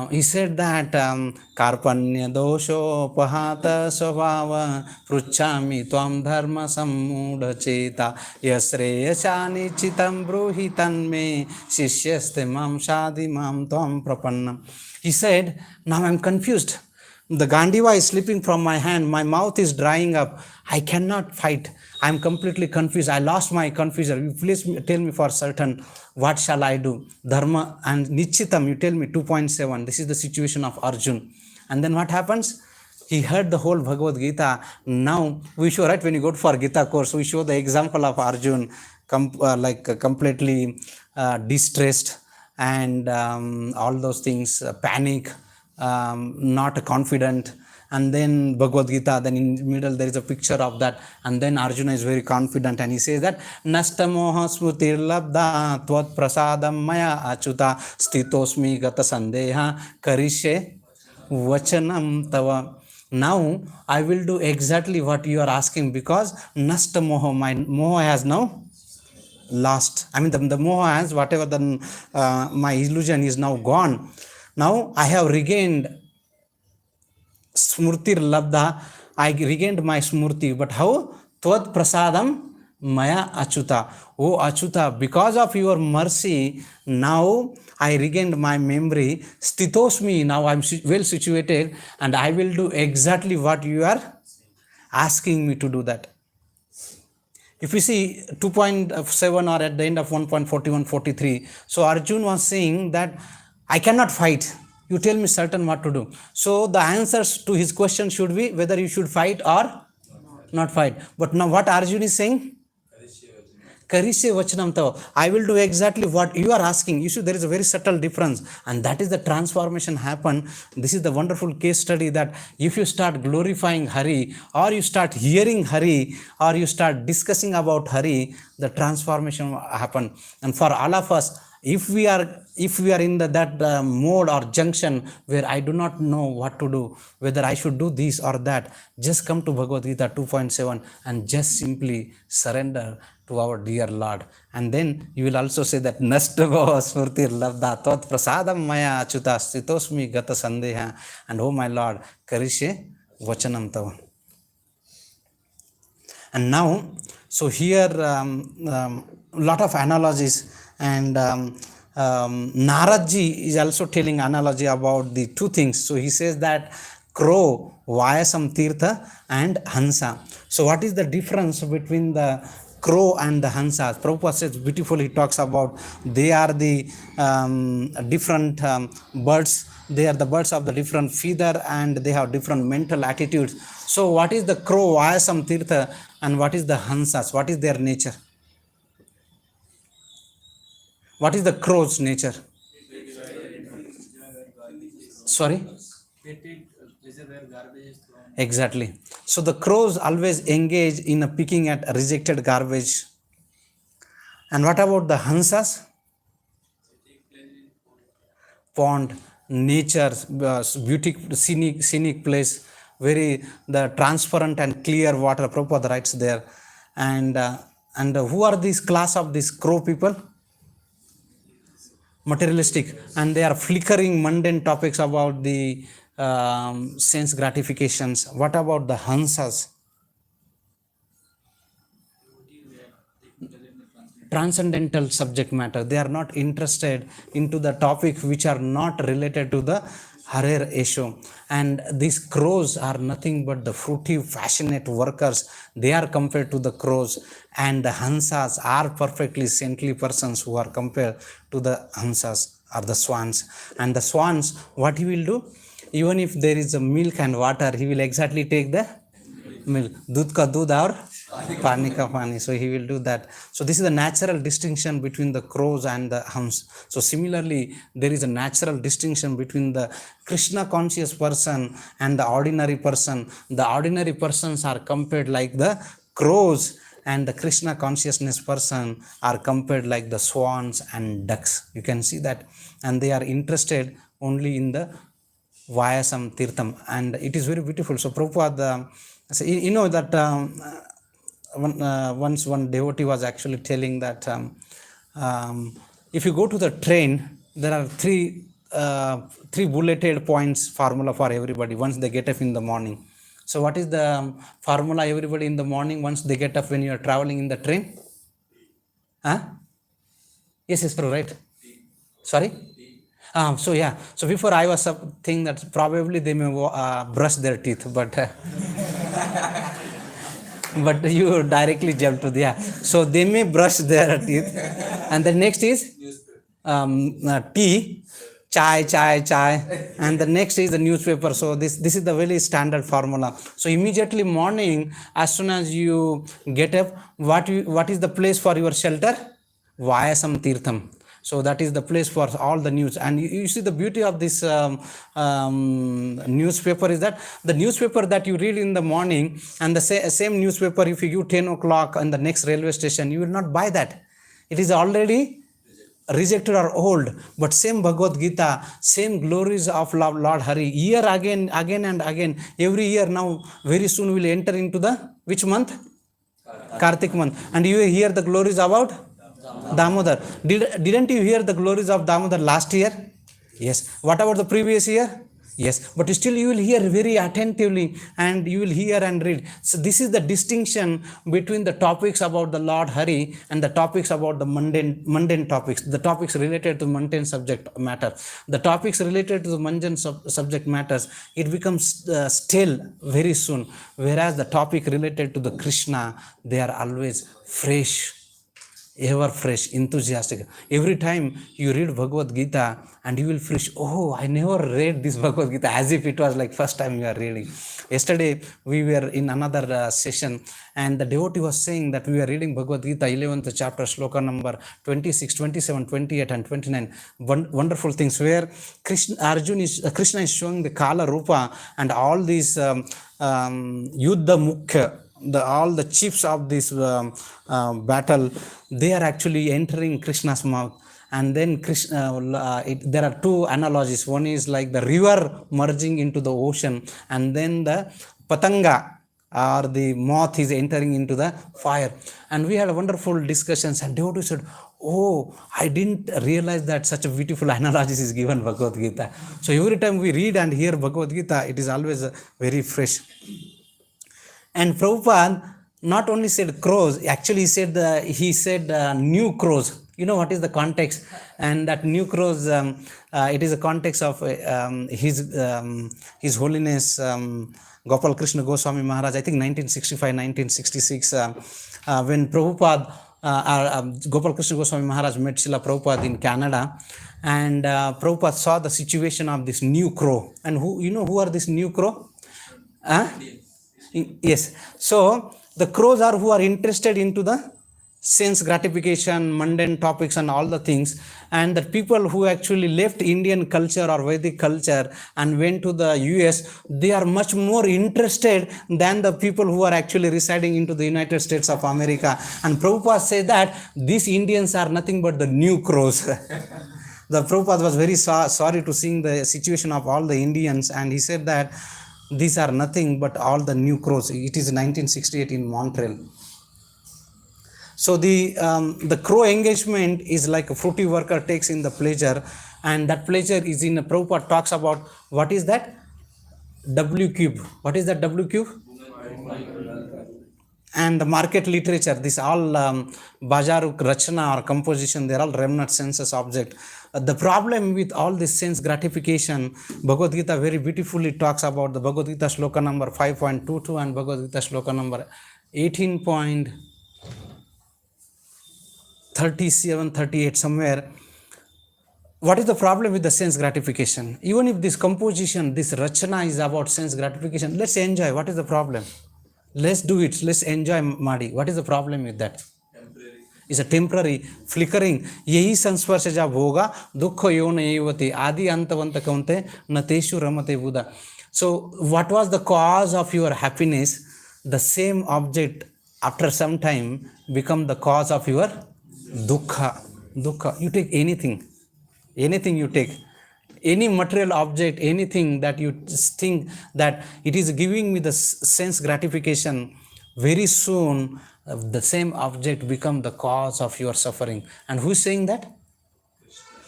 he said that Karpanya dosho pahata svabhava pruchami tvam dharma sammuda cheta yasreyachani chitam bruhi tanme shishyaste mam shadi mam tvam prapannam. He said, now I am confused. The Gandiva is slipping from my hand. My mouth is drying up. I cannot fight. I am completely confused. I lost my confusion. You please tell me for certain, what shall I do? Dharma and Nichitam, you tell me 2.7. This is the situation of Arjun. And then what happens? He heard the whole Bhagavad Gita. Now we show, right, when you go for Gita course, we show the example of Arjun completely distressed and all those things, panic, not confident. And then Bhagavad Gita, then in the middle there is a picture of that, and then Arjuna is very confident and he says that Nastamoha smrutir labda tvat prasadam maya achuta stitosmi gata sandeha karishe vachanam tava. Now I will do exactly what you are asking, because Nastamoha, my moha has now lost. I mean the moha has, whatever the my illusion is now gone. Now I have regained smurtir labdha, I regained my smurti. But how? Tvad prasadam maya achuta. Oh Achuta, because of your mercy, now I regained my memory. Stitosmi, now I am well situated, and I will do exactly what you are asking me to do that. If you see 2.7 or at the end of 1.41-43, so Arjun was saying that I cannot fight. You tell me certain what to do. So the answers to his question should be whether you should fight or not fight. But now what Arjun is saying? Karishe vachanam tava. I will do exactly what you are asking. You see, there is a very subtle difference, and that is the transformation happen. This is the wonderful case study that if you start glorifying Hari, or you start hearing Hari, or you start discussing about Hari, the transformation will happen. And for all of us, if we are in that mode or junction where I do not know what to do, whether I should do this or that, just come to Bhagavad Gita 2.7 and just simply surrender to our dear Lord. And then you will also say that Nastava Smurtir Labda Tvat Prasadam Maya Achuta Stitosmi Gata Sandeha, and oh my Lord, Karishe Vachanam Tava. And now, so here lot of analogies, and Naradji is also telling analogy about the two things. So he says that crow, Vayasam Tirtha, and Hansa. So what is the difference between the crow and the hansas. Prabhupada says beautifully, he talks about they are the different birds. They are the birds of the different feather and they have different mental attitudes. So what is the crow, Vayasam Tirtha, and what is the hansas? What is their nature? What is the crow's nature? Sorry? They take places where garbage is thrown. Exactly. So the crows always engage in a picking at rejected garbage. And what about the hansas? Pond, nature, beauty, scenic place, very the transparent and clear water. Prabhupada writes there. And who are these class of these crow people? Materialistic, and they are flickering mundane topics about the sense gratifications. What about the hansas? Transcendental subject matter. They are not interested into the topic which are not related to the Harer issue. And these crows are nothing but the fruitive, passionate workers. They are compared to the crows, and the hansas are perfectly saintly persons who are compared to the hansas or the swans. And the swans, what he will do? Even if there is a milk and water, he will exactly take the milk. Dudh ka dudh aur pani ka pani. So he will do that. So this is a natural distinction between the crows and the hams. So similarly, there is a natural distinction between the Krishna conscious person and the ordinary person. The ordinary persons are compared like the crows, and the Krishna consciousness person are compared like the swans and ducks. You can see that. And they are interested only in the Vayasam Tirtham. And it is very beautiful. So Prabhupada, so you know that once one devotee was actually telling that if you go to the train, there are three bulleted points formula for everybody once they get up in the morning. So what is the formula everybody in the morning once they get up when you are traveling in the train? Huh? Yes, Prabhu, right? Sorry? So yeah, so before I was thinking that probably they may brush their teeth, but but you directly jumped to the, yeah. So they may brush their teeth, and the next is tea, chai, and the next is the newspaper. So this is the very standard formula. So immediately morning, as soon as you get up, what is the place for your shelter? Vayasam Tirtham. So that is the place for all the news. And you see the beauty of this newspaper is that the newspaper that you read in the morning and the same newspaper, if you give 10 o'clock on the next railway station, you will not buy that. It is already rejected or old. But same Bhagavad Gita, same glories of Lord Hari, year again and again, every year now, very soon will enter into the, which month? Kartik month. And you hear the glories about Damodar. Didn't you hear the glories of Damodar last year? Yes. What about the previous year? Yes. But still you will hear very attentively and you will hear and read. So this is the distinction between the topics about the Lord Hari and the topics about the mundane topics, the topics related to mundane subject matter. The topics related to the mundane subject matters, it becomes stale very soon. Whereas the topic related to the Krishna, they are always fresh, ever fresh, enthusiastic. Every time you read Bhagavad Gita and you will feel, oh, I never read this Bhagavad Gita, as if it was like first time you are reading. Yesterday we were in another session and the devotee was saying that we are reading Bhagavad Gita 11th chapter, sloka number 26, 27, 28 and 29. Wonderful things where Krishna is showing the Kala Rupa and all these Yuddha Mukhya, all the chiefs of this battle, they are actually entering Krishna's mouth. And then there are two analogies. One is like the river merging into the ocean, and then the patanga or the moth is entering into the fire. And we had wonderful discussions, and devotee said, oh, I didn't realize that such a beautiful analogies is given Bhagavad Gita. So every time we read and hear Bhagavad Gita, it is always very fresh. And Prabhupada not only said crows, actually he said new crows. You know what is the context? And that new crows, it is a context of His Holiness Gopal Krishna Goswami Maharaj, I think 1965, 1966. when Prabhupada, Gopal Krishna Goswami Maharaj met Srila Prabhupada in Canada, and Prabhupada saw the situation of this new crow. And who are this new crow? Yes. So the crows are who are interested into the sense gratification, mundane topics and all the things. And the people who actually left Indian culture or Vedic culture and went to the US, they are much more interested than the people who are actually residing into the United States of America. And Prabhupada said that these Indians are nothing but the new crows. The Prabhupada was very sorry to seeing the situation of all the Indians, and he said that these are nothing but all the new crows. It is 1968 in Montreal. So the crow engagement is like a fruity worker takes in the pleasure, and that pleasure is in Prabhupada talks about what is that? W cube. What is that W cube? And the market literature, this all Bajaru Rachana or composition, they are all remnant senses object. The problem with all this sense gratification, Bhagavad Gita very beautifully talks about the Bhagavad Gita shloka number 5.22 and Bhagavad Gita shloka number 18.37-38 somewhere. What is the problem with the sense gratification? Even if this composition, this Rachana is about sense gratification, let's enjoy. What is the problem? Let's do it. Let's enjoy Madi. What is the problem with that? It's a temporary, flickering. Yehi sansparsa jab hoga, dukkha yona evati, adi antavanta kaunte, nateshu ramate Buddha. So, what was the cause of your happiness? The same object, after some time, become the cause of your dukkha. Dukkha. You take anything you take. Any material object, anything that you think that it is giving me the sense gratification, very soon the same object become the cause of your suffering. And who is saying that?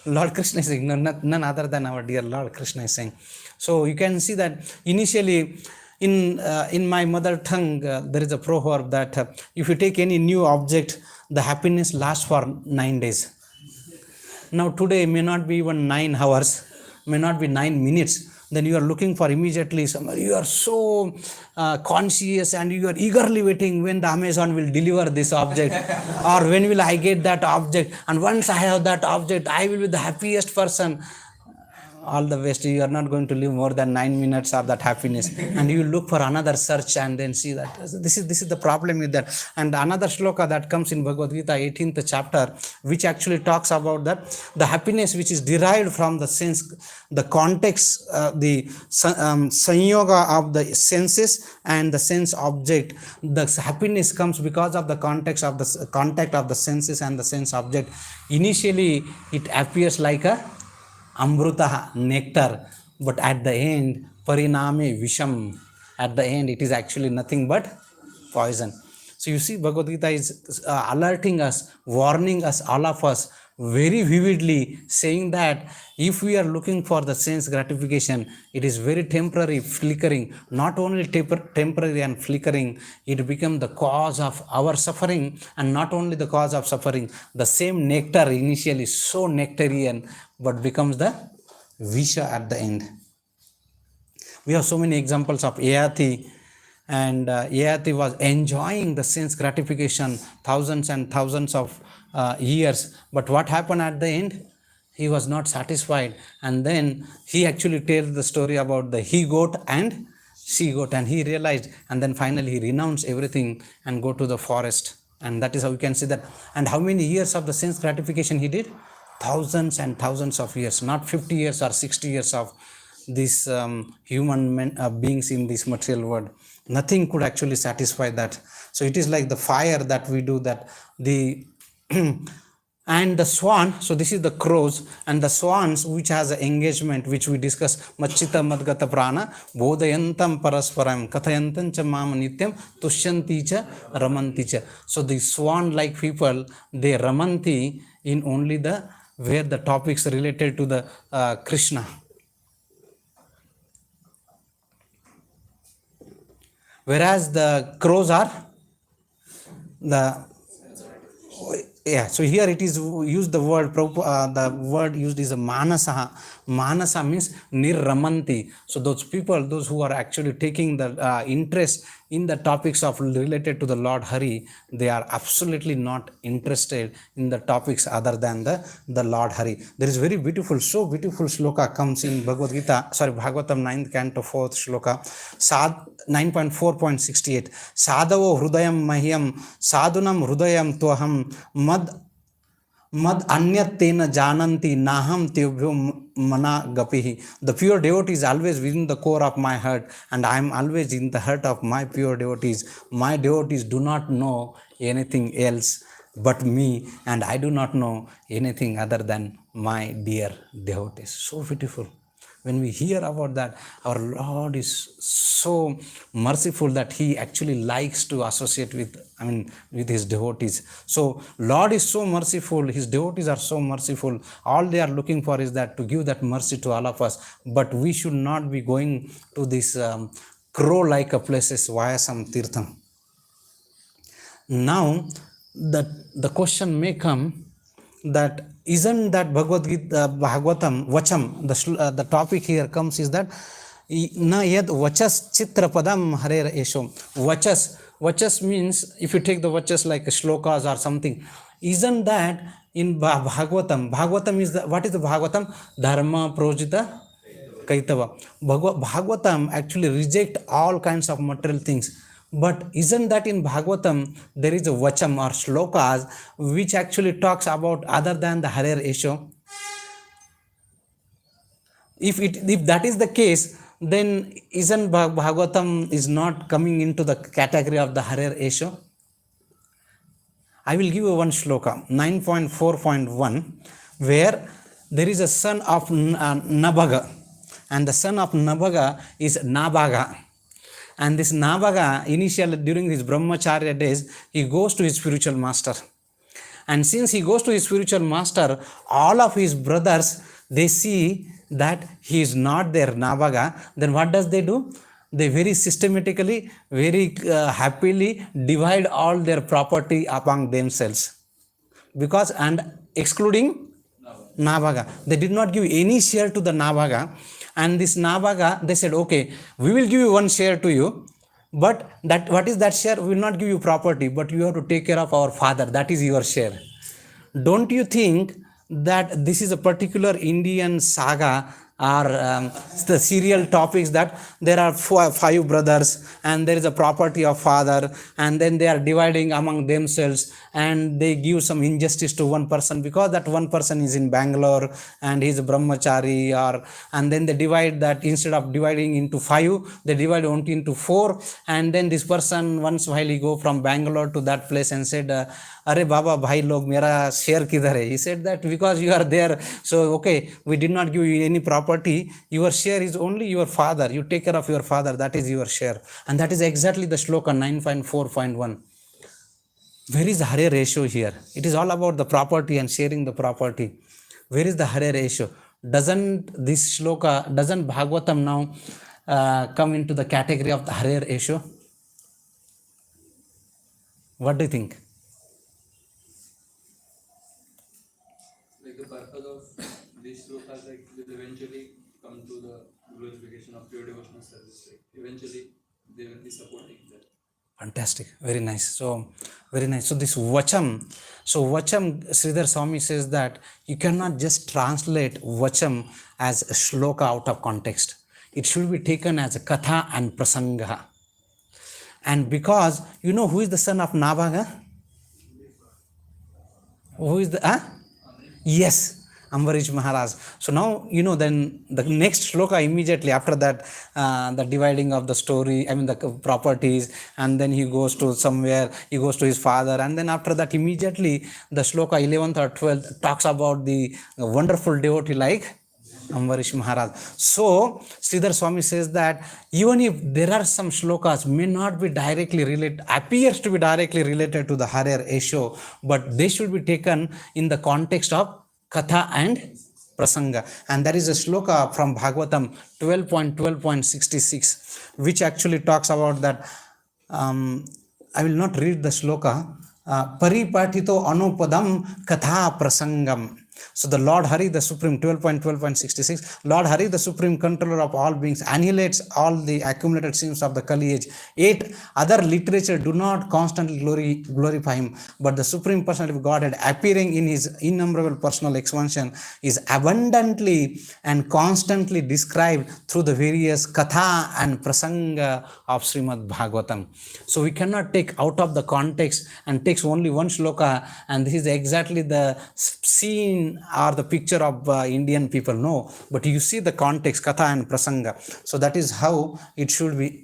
Lord Krishna is saying, none other than our dear Lord Krishna is saying. So you can see that initially in my mother tongue there is a proverb that if you take any new object, the happiness lasts for 9 days. Now today may not be even 9 hours, may not be 9 minutes, then you are looking for immediately somewhere. You are so conscious and you are eagerly waiting when the Amazon will deliver this object or when will I get that object, and once I have that object I will be the happiest person. All the best, you are not going to live more than 9 minutes of that happiness, and you look for another search and then see that this is the problem with that. And another shloka that comes in Bhagavad Gita 18th chapter, which actually talks about that the happiness which is derived from the sense, the context, the sanyoga of the senses and the sense object. The happiness comes because of the context of the contact of the senses and the sense object. Initially it appears like a amruta, nectar, but at the end, pariname visham, at the end it is actually nothing but poison. So you see, Bhagavad Gita is alerting us, warning us, all of us, very vividly, saying that if we are looking for the sense gratification, it is very temporary, flickering. Not only temporary and flickering, it becomes the cause of our suffering, and not only the cause of suffering, the same nectar initially so nectarian, but becomes the visha at the end. We have so many examples of Ayati, and Ayati was enjoying the sense gratification thousands and thousands of years, but what happened at the end? He was not satisfied, and then he actually tells the story about the he goat and she goat, and he realized, and then finally he renounced everything and go to the forest. And that is how you can see that. And how many years of the sense gratification he did? Thousands and thousands of years, not 50 years or 60 years of these human beings in this material world. Nothing could actually satisfy that. So it is like the fire that we do, that the and the swan. So this is the crows, and the swans, which has an engagement which we discussed, machita madgata prana bodhayantam parasparam kathayantam cha mam nityam tushyanti cha ramanti cha. So the swan like people, they ramanti in only the where the topics related to the Krishna. Whereas the crows are the so here it is used the word the word used is a manasa. Manasa means nirramanti. So those people, those who are actually taking the interest in the topics of related to the Lord Hari, they are absolutely not interested in the topics other than the Lord Hari. There is very beautiful, so beautiful shloka comes in Bhagavatam 9th canto 4th shloka, 9.4.68. Sadhavo hrudayam mahyam, sadhunam hrudayam tuham, mad anyatena jananti naham tevyo mana gapihi. The pure devotee is always within the core of my heart, and I am always in the heart of my pure devotees. My devotees do not know anything else but me, and I do not know anything other than my dear devotees. So beautiful. When we hear about that, our Lord is so merciful that He actually likes to associate with His devotees. So Lord is so merciful, His devotees are so merciful. All they are looking for is that to give that mercy to all of us. But we should not be going to these crow-like places via some tirtham. Now, the question may come that isn't that Bhagavatam Vacham, the topic here comes is that na yad vachas chitra padam harer esho. Vachas means, if you take the vachas like shlokas or something, isn't that in Bhagavatam is what is the Bhagavatam? Dharma projita kaitava. Bhagavatam actually reject all kinds of material things. But isn't that in Bhagavatam there is a vacham or shlokas which actually talks about other than the Harer Esho? If that is the case, then isn't Bhagavatam is not coming into the category of the Harer Esho? I will give you one shloka, 9.4.1, where there is a son of Nabhaga, and the son of Nabhaga is Nabhaga. And this Nabhaga, initially during his brahmacharya days, he goes to his spiritual master. And since he goes to his spiritual master, all of his brothers, they see that he is not their Nabhaga. Then what does they do? They very systematically, very happily divide all their property among themselves. Because, and excluding Nabhaga. They did not give any share to the Nabhaga. And this Nabhaga, they said, okay, we will give you one share to you, but that what is that share? We will not give you property, but you have to take care of our father. That is your share. Don't you think that this is a particular Indian saga or the serial topics that there are five brothers and there is a property of father, and then they are dividing among themselves, and they give some injustice to one person because that one person is in Bangalore and he is a brahmachari, and then they divide that, instead of dividing into five, they divide only into four, and then this person once while he go from Bangalore to that place and said, Arey Baba bhai log mera share kidhar hai? He said that because you are there, so okay, we did not give you any property, your share is only your father, you take care of your father, that is your share. And that is exactly the shloka 9.4.1. Where is the Hare ratio here? It is all about the property and sharing the property. Where is the Hare ratio? Doesn't this shloka, doesn't Bhagavatam now come into the category of the Hare ratio? What do you think? Like the purpose of these slokas will eventually come to the glorification of pure devotional service. Like eventually they will be supporting that. Fantastic, very nice. So, very nice. So this Vacham, Sridhar Swami says that you cannot just translate Vacham as a shloka out of context. It should be taken as a katha and prasanga. And because, you know who is the son of Nabhaga? Who is the, Yes, Ambarish Maharaj. So now, you know, then the next shloka immediately after that, the dividing of the story, the properties, and then he goes to somewhere, he goes to his father, and then after that immediately the shloka 11th or 12th talks about the wonderful devotee like Ambarish Maharaj. So, Sridhar Swami says that even if there are some shlokas may not be directly related, appears to be directly related to the Harer Esho, but they should be taken in the context of Katha and Prasanga. And there is a shloka from Bhagavatam 12.12.66, which actually talks about that. I will not read the shloka. Paripatito anupadam katha prasangam. So the Lord Hari, the Supreme, 12.12.66, Lord Hari, the Supreme Controller of all beings, annihilates all the accumulated sins of the Kali age. 8. Other literature do not constantly glorify him, but the Supreme Personality of Godhead, appearing in his innumerable personal expansion, is abundantly and constantly described through the various katha and prasanga of Srimad Bhagavatam. So we cannot take out of the context and takes only one shloka, and this is exactly the scene or the picture of Indian people. No, but you see the context, katha and prasanga. So that is how it should be.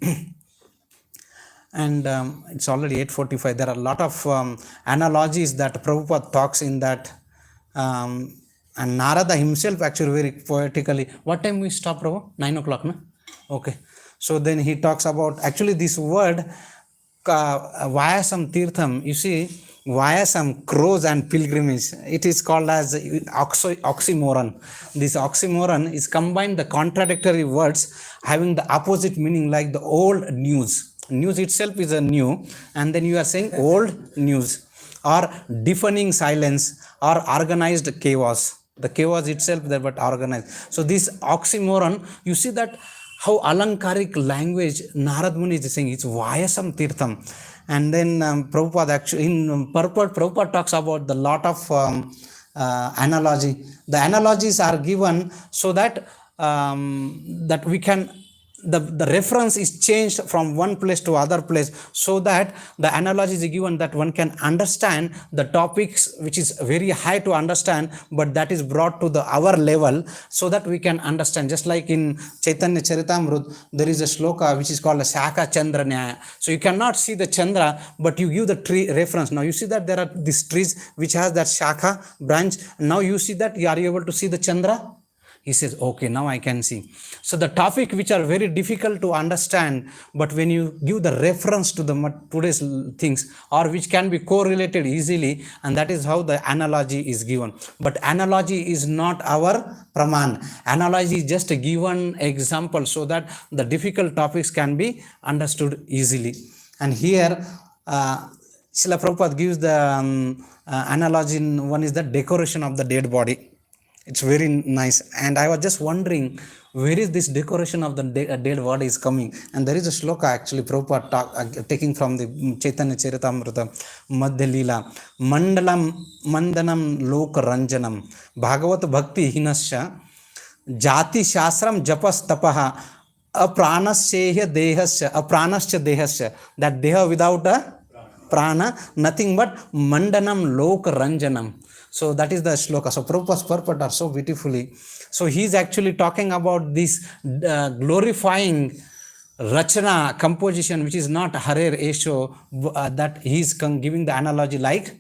And it's already 8:45. There are a lot of analogies that Prabhupada talks in that. And Narada himself actually very poetically. What time we stop, Prabhu? 9 o'clock, no? Okay. So then he talks about actually this word Vayasam Tirtham. You see, Vayasam, crows and pilgrimage. It is called as oxymoron. This oxymoron is combined the contradictory words having the opposite meaning, like the old news. News itself is a new, and then you are saying old news, or deafening silence, or organized chaos. The chaos itself there, but organized. So this oxymoron, you see that how alankaric language Narad Muni is saying, it's Vayasam Tirtham. And then Prabhupada actually, in purport, Prabhupada talks about the lot of analogy. The analogies are given so that that we can, the reference is changed from one place to other place, so that the analogy is given that one can understand the topics which is very high to understand, but that is brought to the our level so that we can understand. Just like in Chaitanya Charitamrut, there is a shloka which is called a Shaka Chandra Nyaya. So you cannot see the Chandra, but you give the tree reference. Now you see that there are these trees which has that Shaka branch. Now you see that, are you able to see the Chandra? He says, okay, now I can see. So the topic which are very difficult to understand, but when you give the reference to the today's things, or which can be correlated easily, and that is how the analogy is given. But analogy is not our praman. Analogy is just a given example so that the difficult topics can be understood easily. And here, Srila Prabhupada gives the analogy. One is the decoration of the dead body. It's very nice, and I was just wondering, where is this decoration of the dead body is coming? And there is a shloka actually Prabhupada taking from the Chaitanya Charitamrita, Madhya Leela, Mandanam Lok Ranjanam, Bhagavat Bhakti Hinasya, Jati Shastram Japas Tapaha, Apranasya Dehasya, that deha without a prana, nothing but Mandanam Lok Ranjanam. So that is the shloka. So Prabhupada's purport are so beautifully. So he is actually talking about this glorifying rachana, composition, which is not harer esho, that he is giving the analogy like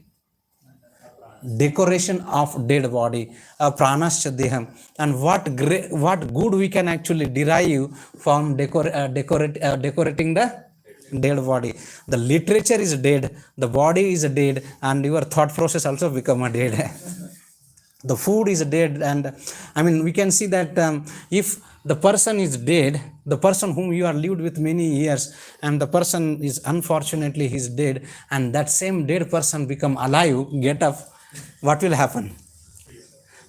decoration of dead body, pranascha deham. And what good we can actually derive from decorating the dead body. The literature is dead, the body is dead, and your thought process also become a dead. The food is dead, and I mean we can see that if the person is dead, the person whom you are lived with many years, and the person is unfortunately he is dead, and that same dead person become alive, get up, what will happen?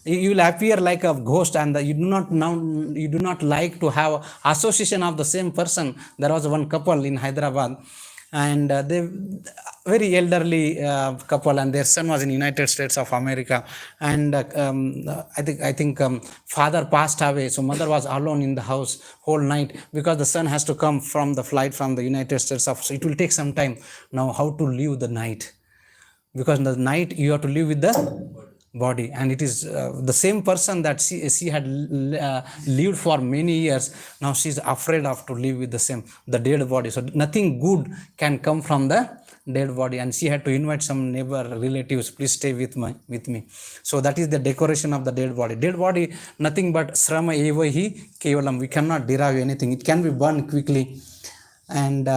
You will appear like a ghost, and you do not like to have association of the same person. There was one couple in Hyderabad, and they very elderly couple, and their son was in United States of America, and I think father passed away, so mother was alone in the house whole night because the son has to come from the flight from the United States of. So it will take some time. Now how to live the night? Because in the night you have to live with the body, and it is the same person that she had lived for many years. Now she is afraid of to live with the dead body. So nothing good can come from the dead body, and she had to invite some neighbor relatives, please stay with me. So that is the decoration of the dead body. Dead body, nothing but srama evahi kevalam. We cannot derive anything. It can be burned quickly. And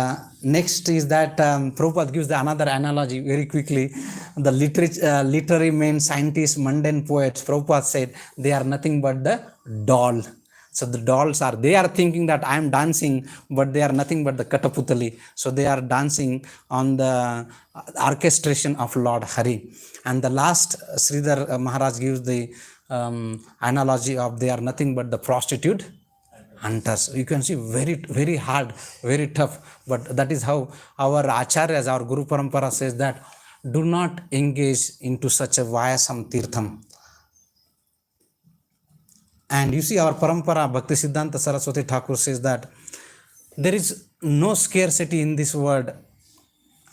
next is that Prabhupada gives another analogy very quickly. The literary men, scientists, mundane poets, Prabhupada said they are nothing but the doll. So the dolls they are thinking that I am dancing, but they are nothing but the Kataputali. So they are dancing on the orchestration of Lord Hari. And the last, Sridhar Maharaj gives the analogy of they are nothing but the prostitute hunters. You can see very hard, very tough, but that is how our acharyas, our Guru Parampara says that do not engage into such a vayasam tirtham. And you see our Parampara, Bhakti Siddhanta Saraswati Thakur says that there is no scarcity in this world,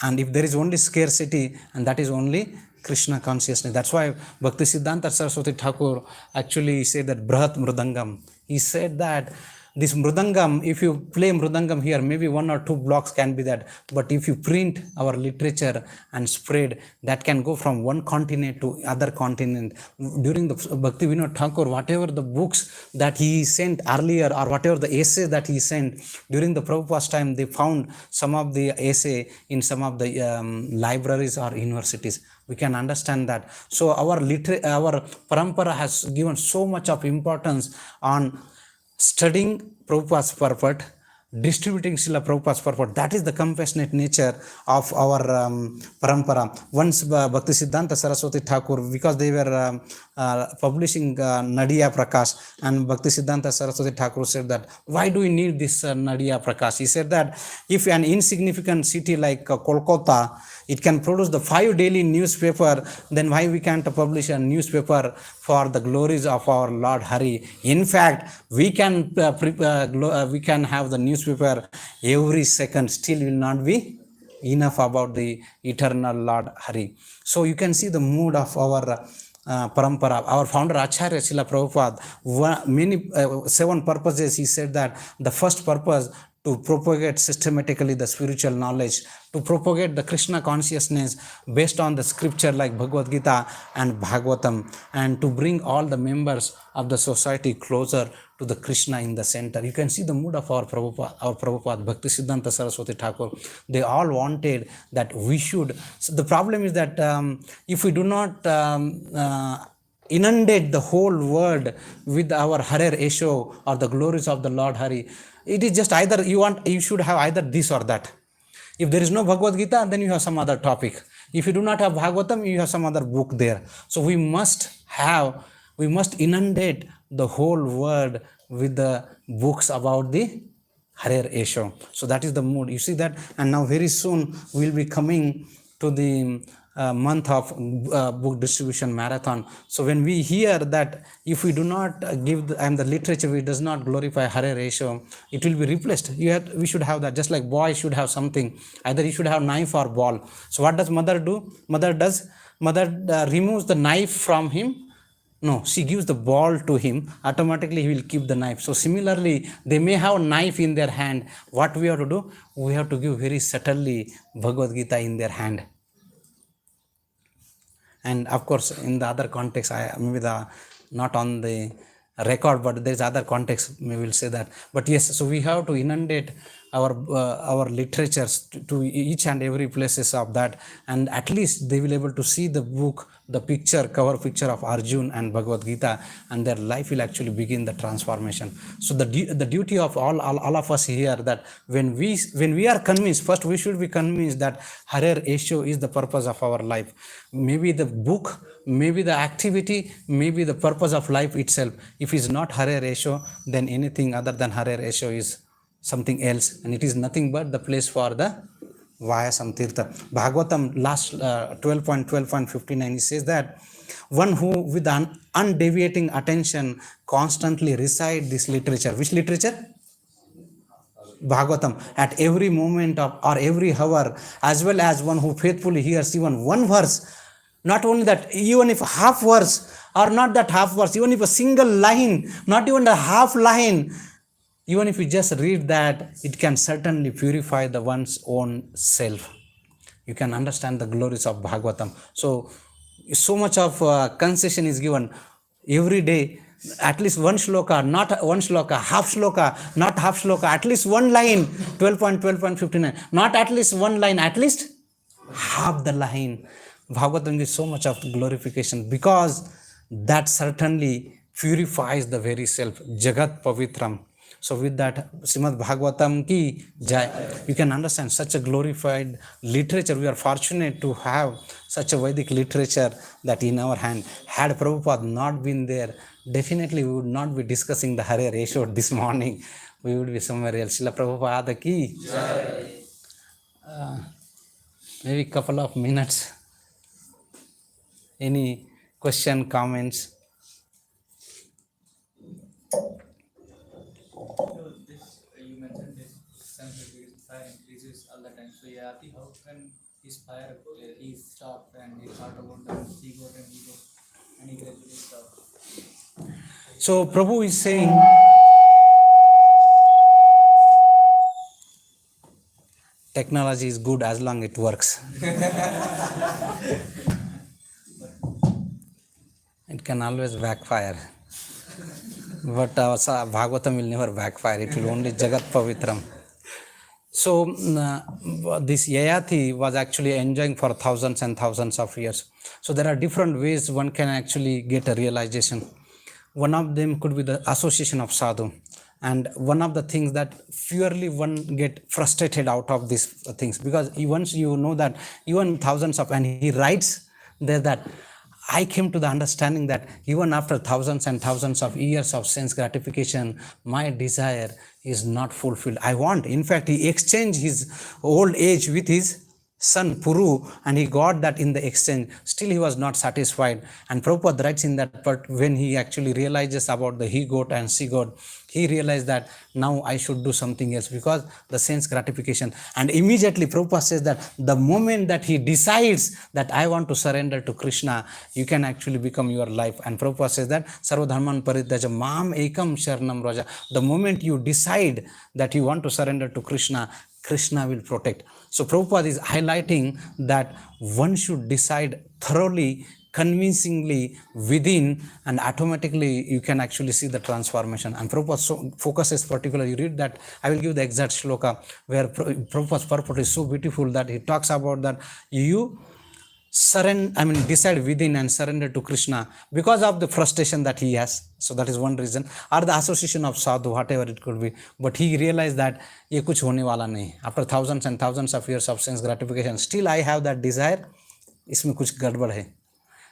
and if there is only scarcity, and that is only Krishna consciousness. That's why Bhakti Siddhanta Saraswati Thakur actually said that Brahat Mridangam. He said that this Mridangam, if you play Mridangam here, maybe 1 or 2 blocks can be that. But if you print our literature and spread, that can go from one continent to other continent. During the Bhakti Vinod Thakur, whatever the books that he sent earlier, or whatever the essay that he sent, during the Prabhupada's time, they found some of the essay in some of the libraries or universities. We can understand that. So our parampara has given so much of importance on studying Prabhupada's purport, distributing Srila Prabhupada's purport. That is the compassionate nature of our parampara. Once Bhakti Siddhanta Saraswati Thakur, because they were publishing Nadia Prakash, and Bhakti Siddhanta Saraswati Thakur said that, why do we need this Nadia Prakash? He said that if an insignificant city like Kolkata, it can produce the 5 daily newspaper, then why we can't publish a newspaper for the glories of our Lord Hari? In fact, we can have the newspaper every second, still will not be enough about the eternal Lord Hari. So you can see the mood of our parampara. Our founder Acharya Srila Prabhupada, 7 purposes, he said that the first purpose, to propagate systematically the spiritual knowledge, to propagate the Krishna consciousness based on the scripture like Bhagavad Gita and Bhagavatam, and to bring all the members of the society closer to the Krishna in the center. You can see the mood of our Prabhupada, Bhakti Siddhanta Saraswati Thakur. They all wanted that we should. So the problem is that if we do not inundate the whole world with our Harer Esho or the glories of the Lord Hari, it is just either you should have either this or that. If there is no Bhagavad Gita, then you have some other topic. If you do not have Bhagavatam, you have some other book there. So we must inundate the whole world with the books about the Harer Esho. So that is the mood. You see that? And now very soon we will be coming to the month of book distribution marathon. So when we hear that if we do not give the literature, which does not glorify Harer Esho, it will be replaced. We should have that. Just like boy should have something. Either he should have knife or ball. So what does mother do? Mother removes the knife from him. No, she gives the ball to him. Automatically he will keep the knife. So similarly, they may have a knife in their hand. What we have to do? We have to give very subtly Bhagavad Gita in their hand. And of course, in the other context, not on the record, but there is other context, we will say that. But yes, so we have to inundate our literatures to each and every places of that, and at least they will able to see the book, the cover picture of Arjun and Bhagavad Gita, and their life will actually begin the transformation. So the duty of all of us here, that when we are convinced, first we should be convinced that Harer Esho is the purpose of our life. Maybe the book, maybe the activity, maybe the purpose of life itself. If it is not Harer Esho, then anything other than Harer Esho is something else, and it is nothing but the place for the Vayasam Tirtha. Bhagavatam last 12.12.59, he says that one who with an undeviating attention constantly recite this literature. Which literature? Bhagavatam, at every moment or every hour, as well as one who faithfully hears even one verse. Not only that, even if half verse, or not that half verse, even if a single line, not even a half line, even if you just read that, it can certainly purify one's own self. You can understand the glories of Bhagavatam. So much of concession is given every day. At least one shloka, not one shloka, half shloka, not half shloka, at least one line, 12.12.59, not at least one line, at least half the line. Bhagavatam gives so much of glorification, because that certainly purifies the very self. Jagat Pavitram. So with that, Srimad Bhagavatam ki jai. You can understand such a glorified literature. We are fortunate to have such a Vedic literature that in our hand. Had Prabhupada not been there, definitely we would not be discussing the Hare Yeshod this morning. We would be somewhere else. Srila Prabhupada ki jai. Maybe couple of minutes. Any question, comments? So this, you mentioned this sensitivity fire increases all the time. So Yati, how can his fire he stop and he thought about the ego and he gradually stop? So Prabhu is saying, technology is good as long it works. It can always backfire. But Bhagavatam will never backfire. It will only Jagat Pavitram. So this Yayati was actually enjoying for thousands and thousands of years. So there are different ways one can actually get a realization. One of them could be the association of sadhu. And one of the things that purely one get frustrated out of these things, because once you know that even thousands of, and he writes there that I came to the understanding that even after thousands and thousands of years of sense gratification, my desire is not fulfilled. I want, in fact, he exchanged his old age with his son Puru, and he got that in the exchange. Still he was not satisfied. And Prabhupada writes in that part, when he actually realizes about the he-goat and she-goat, he realized that now I should do something else because the sense gratification. And immediately Prabhupada says that the moment that he decides that I want to surrender to Krishna, you can actually become your life. And Prabhupada says that Sarva Dharman Parityaja Mam Ekam Sharanam Raja. The moment you decide that you want to surrender to Krishna, Krishna will protect. So Prabhupada is highlighting that one should decide thoroughly, convincingly within, and automatically you can actually see the transformation. And Prabhupada focuses particularly, you read that, I will give the exact shloka where Prabhupada's purport is so beautiful that he talks about that you decide within and surrender to Krishna because of the frustration that he has. So that is one reason, or the association of sadhu, whatever it could be. But he realized that ye kuch hone wala nahi. After thousands and thousands of years of sense gratification, still I have that desire, isme kuch gadbad hai.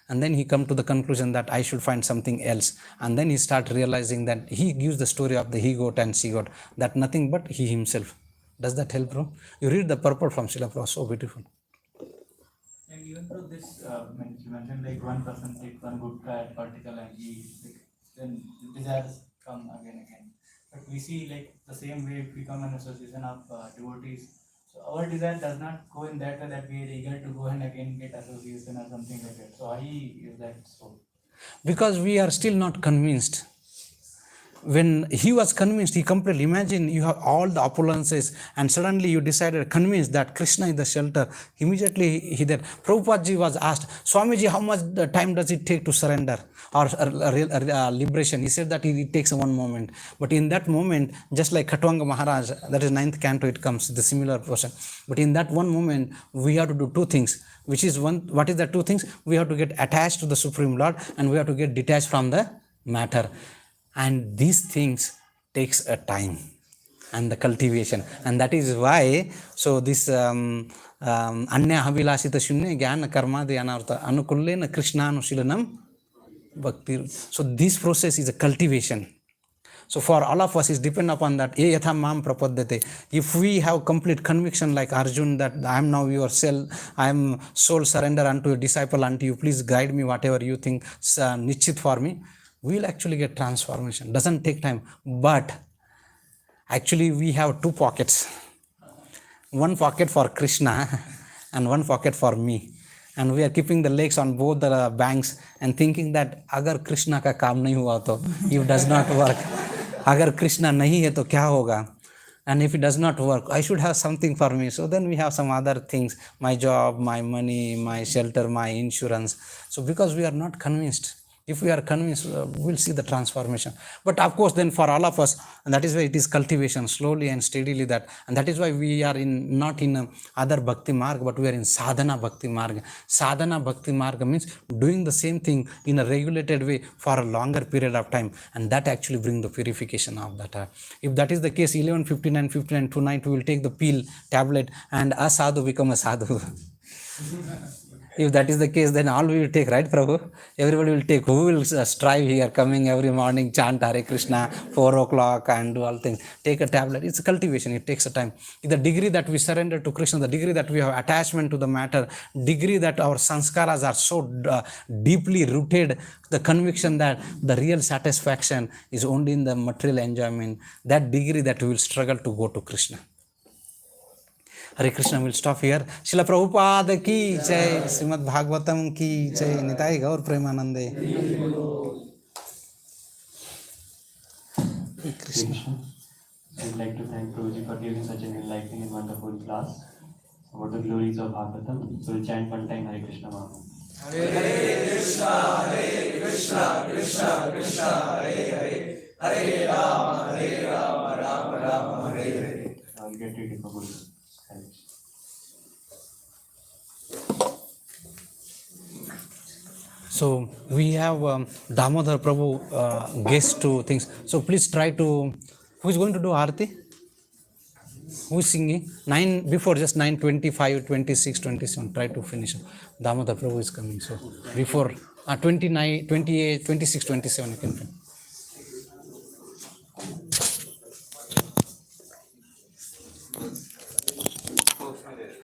And then he come to the conclusion that I should find something else. And then he start realizing that he gives the story of the he-goat and she-goat, that nothing but he himself. Does that help, bro? You read the purport from Srila Prabhupada, so beautiful. And even though this, you mentioned like one person takes one good particle and he, like, then the desires come again. But we see like the same way we become an association of devotees. So our desire does not go in that way that we are eager to go and again get association or something like that. So why is that so? Because we are still not convinced. When he was convinced, he completely, imagine you have all the opulences and suddenly you decided, convinced that Krishna is the shelter. Immediately he there. Prabhupada ji was asked, Swamiji, how much time does it take to surrender or liberation? He said that it takes one moment. But in that moment, just like Khatwanga Maharaj, that is 9th canto, it comes, the similar portion. But in that one moment, we have to do two things. Which is one, what is the two things? We have to get attached to the Supreme Lord and we have to get detached from the matter. And these things takes a time and the cultivation. And that is why, so this Anya Havilasita Shunne Gyana Karma Dhyanartha Anukullena Krishnanushilanam Bhakti. So this process is a cultivation. So for all of us, is depend upon that. If we have complete conviction like Arjun that I am now your self, I am soul surrender unto a disciple unto you, please guide me whatever you think nichit for me, we will actually get transformation. Doesn't take time. But actually we have two pockets. One pocket for Krishna and one pocket for me. And we are keeping the legs on both the banks and thinking that agar Krishna ka kaam nahi hua to, it does not work. Agar Krishna nahi hai to kya hoga? And if it does not work, I should have something for me. So then we have some other things, my job, my money, my shelter, my insurance. So because we are not convinced, If we are convinced, we'll see the transformation. But of course, then for all of us, and that is why it is cultivation, slowly and steadily that, and that is why we are in not in other bhakti marg, but we are in sadhana bhakti marg. Sadhana bhakti marg means doing the same thing in a regulated way for a longer period of time, and that actually brings the purification of that. If that is the case, 11:59 tonight we will take the pill tablet and a sadhu become a sadhu. If that is the case, then all we will take, right, Prabhu? Everybody will take. Who will strive here, coming every morning, chant Hare Krishna, 4 o'clock, and do all things. Take a tablet. It's a cultivation. It takes a time. The degree that we surrender to Krishna, the degree that we have attachment to the matter, degree that our sanskaras are so deeply rooted, the conviction that the real satisfaction is only in the material enjoyment, that degree that we will struggle to go to Krishna. Hare Krishna, will stop here. Srila Prabhupada ki jai, Srimad Bhagavatam ki jai, Nitai Gaur Premanande. Hare Krishna. I'd like to thank Prabhuji for giving such an enlightening and wonderful class about the glories of Bhagavatam. So we'll chant one time Hare Krishna Maha. Hare Krishna, Krishna Krishna, Hare Hare, Hare Rama, Rama, Hare Hare. I'll get ready for Guru. So we have Damodar Prabhu guest to things. So please try to. Who is going to do Aarti? Who is singing? 9 before, just 9:25, 26, 27. Try to finish. Damodar Prabhu is coming. So before 29, 28, 26, 27 you can finish.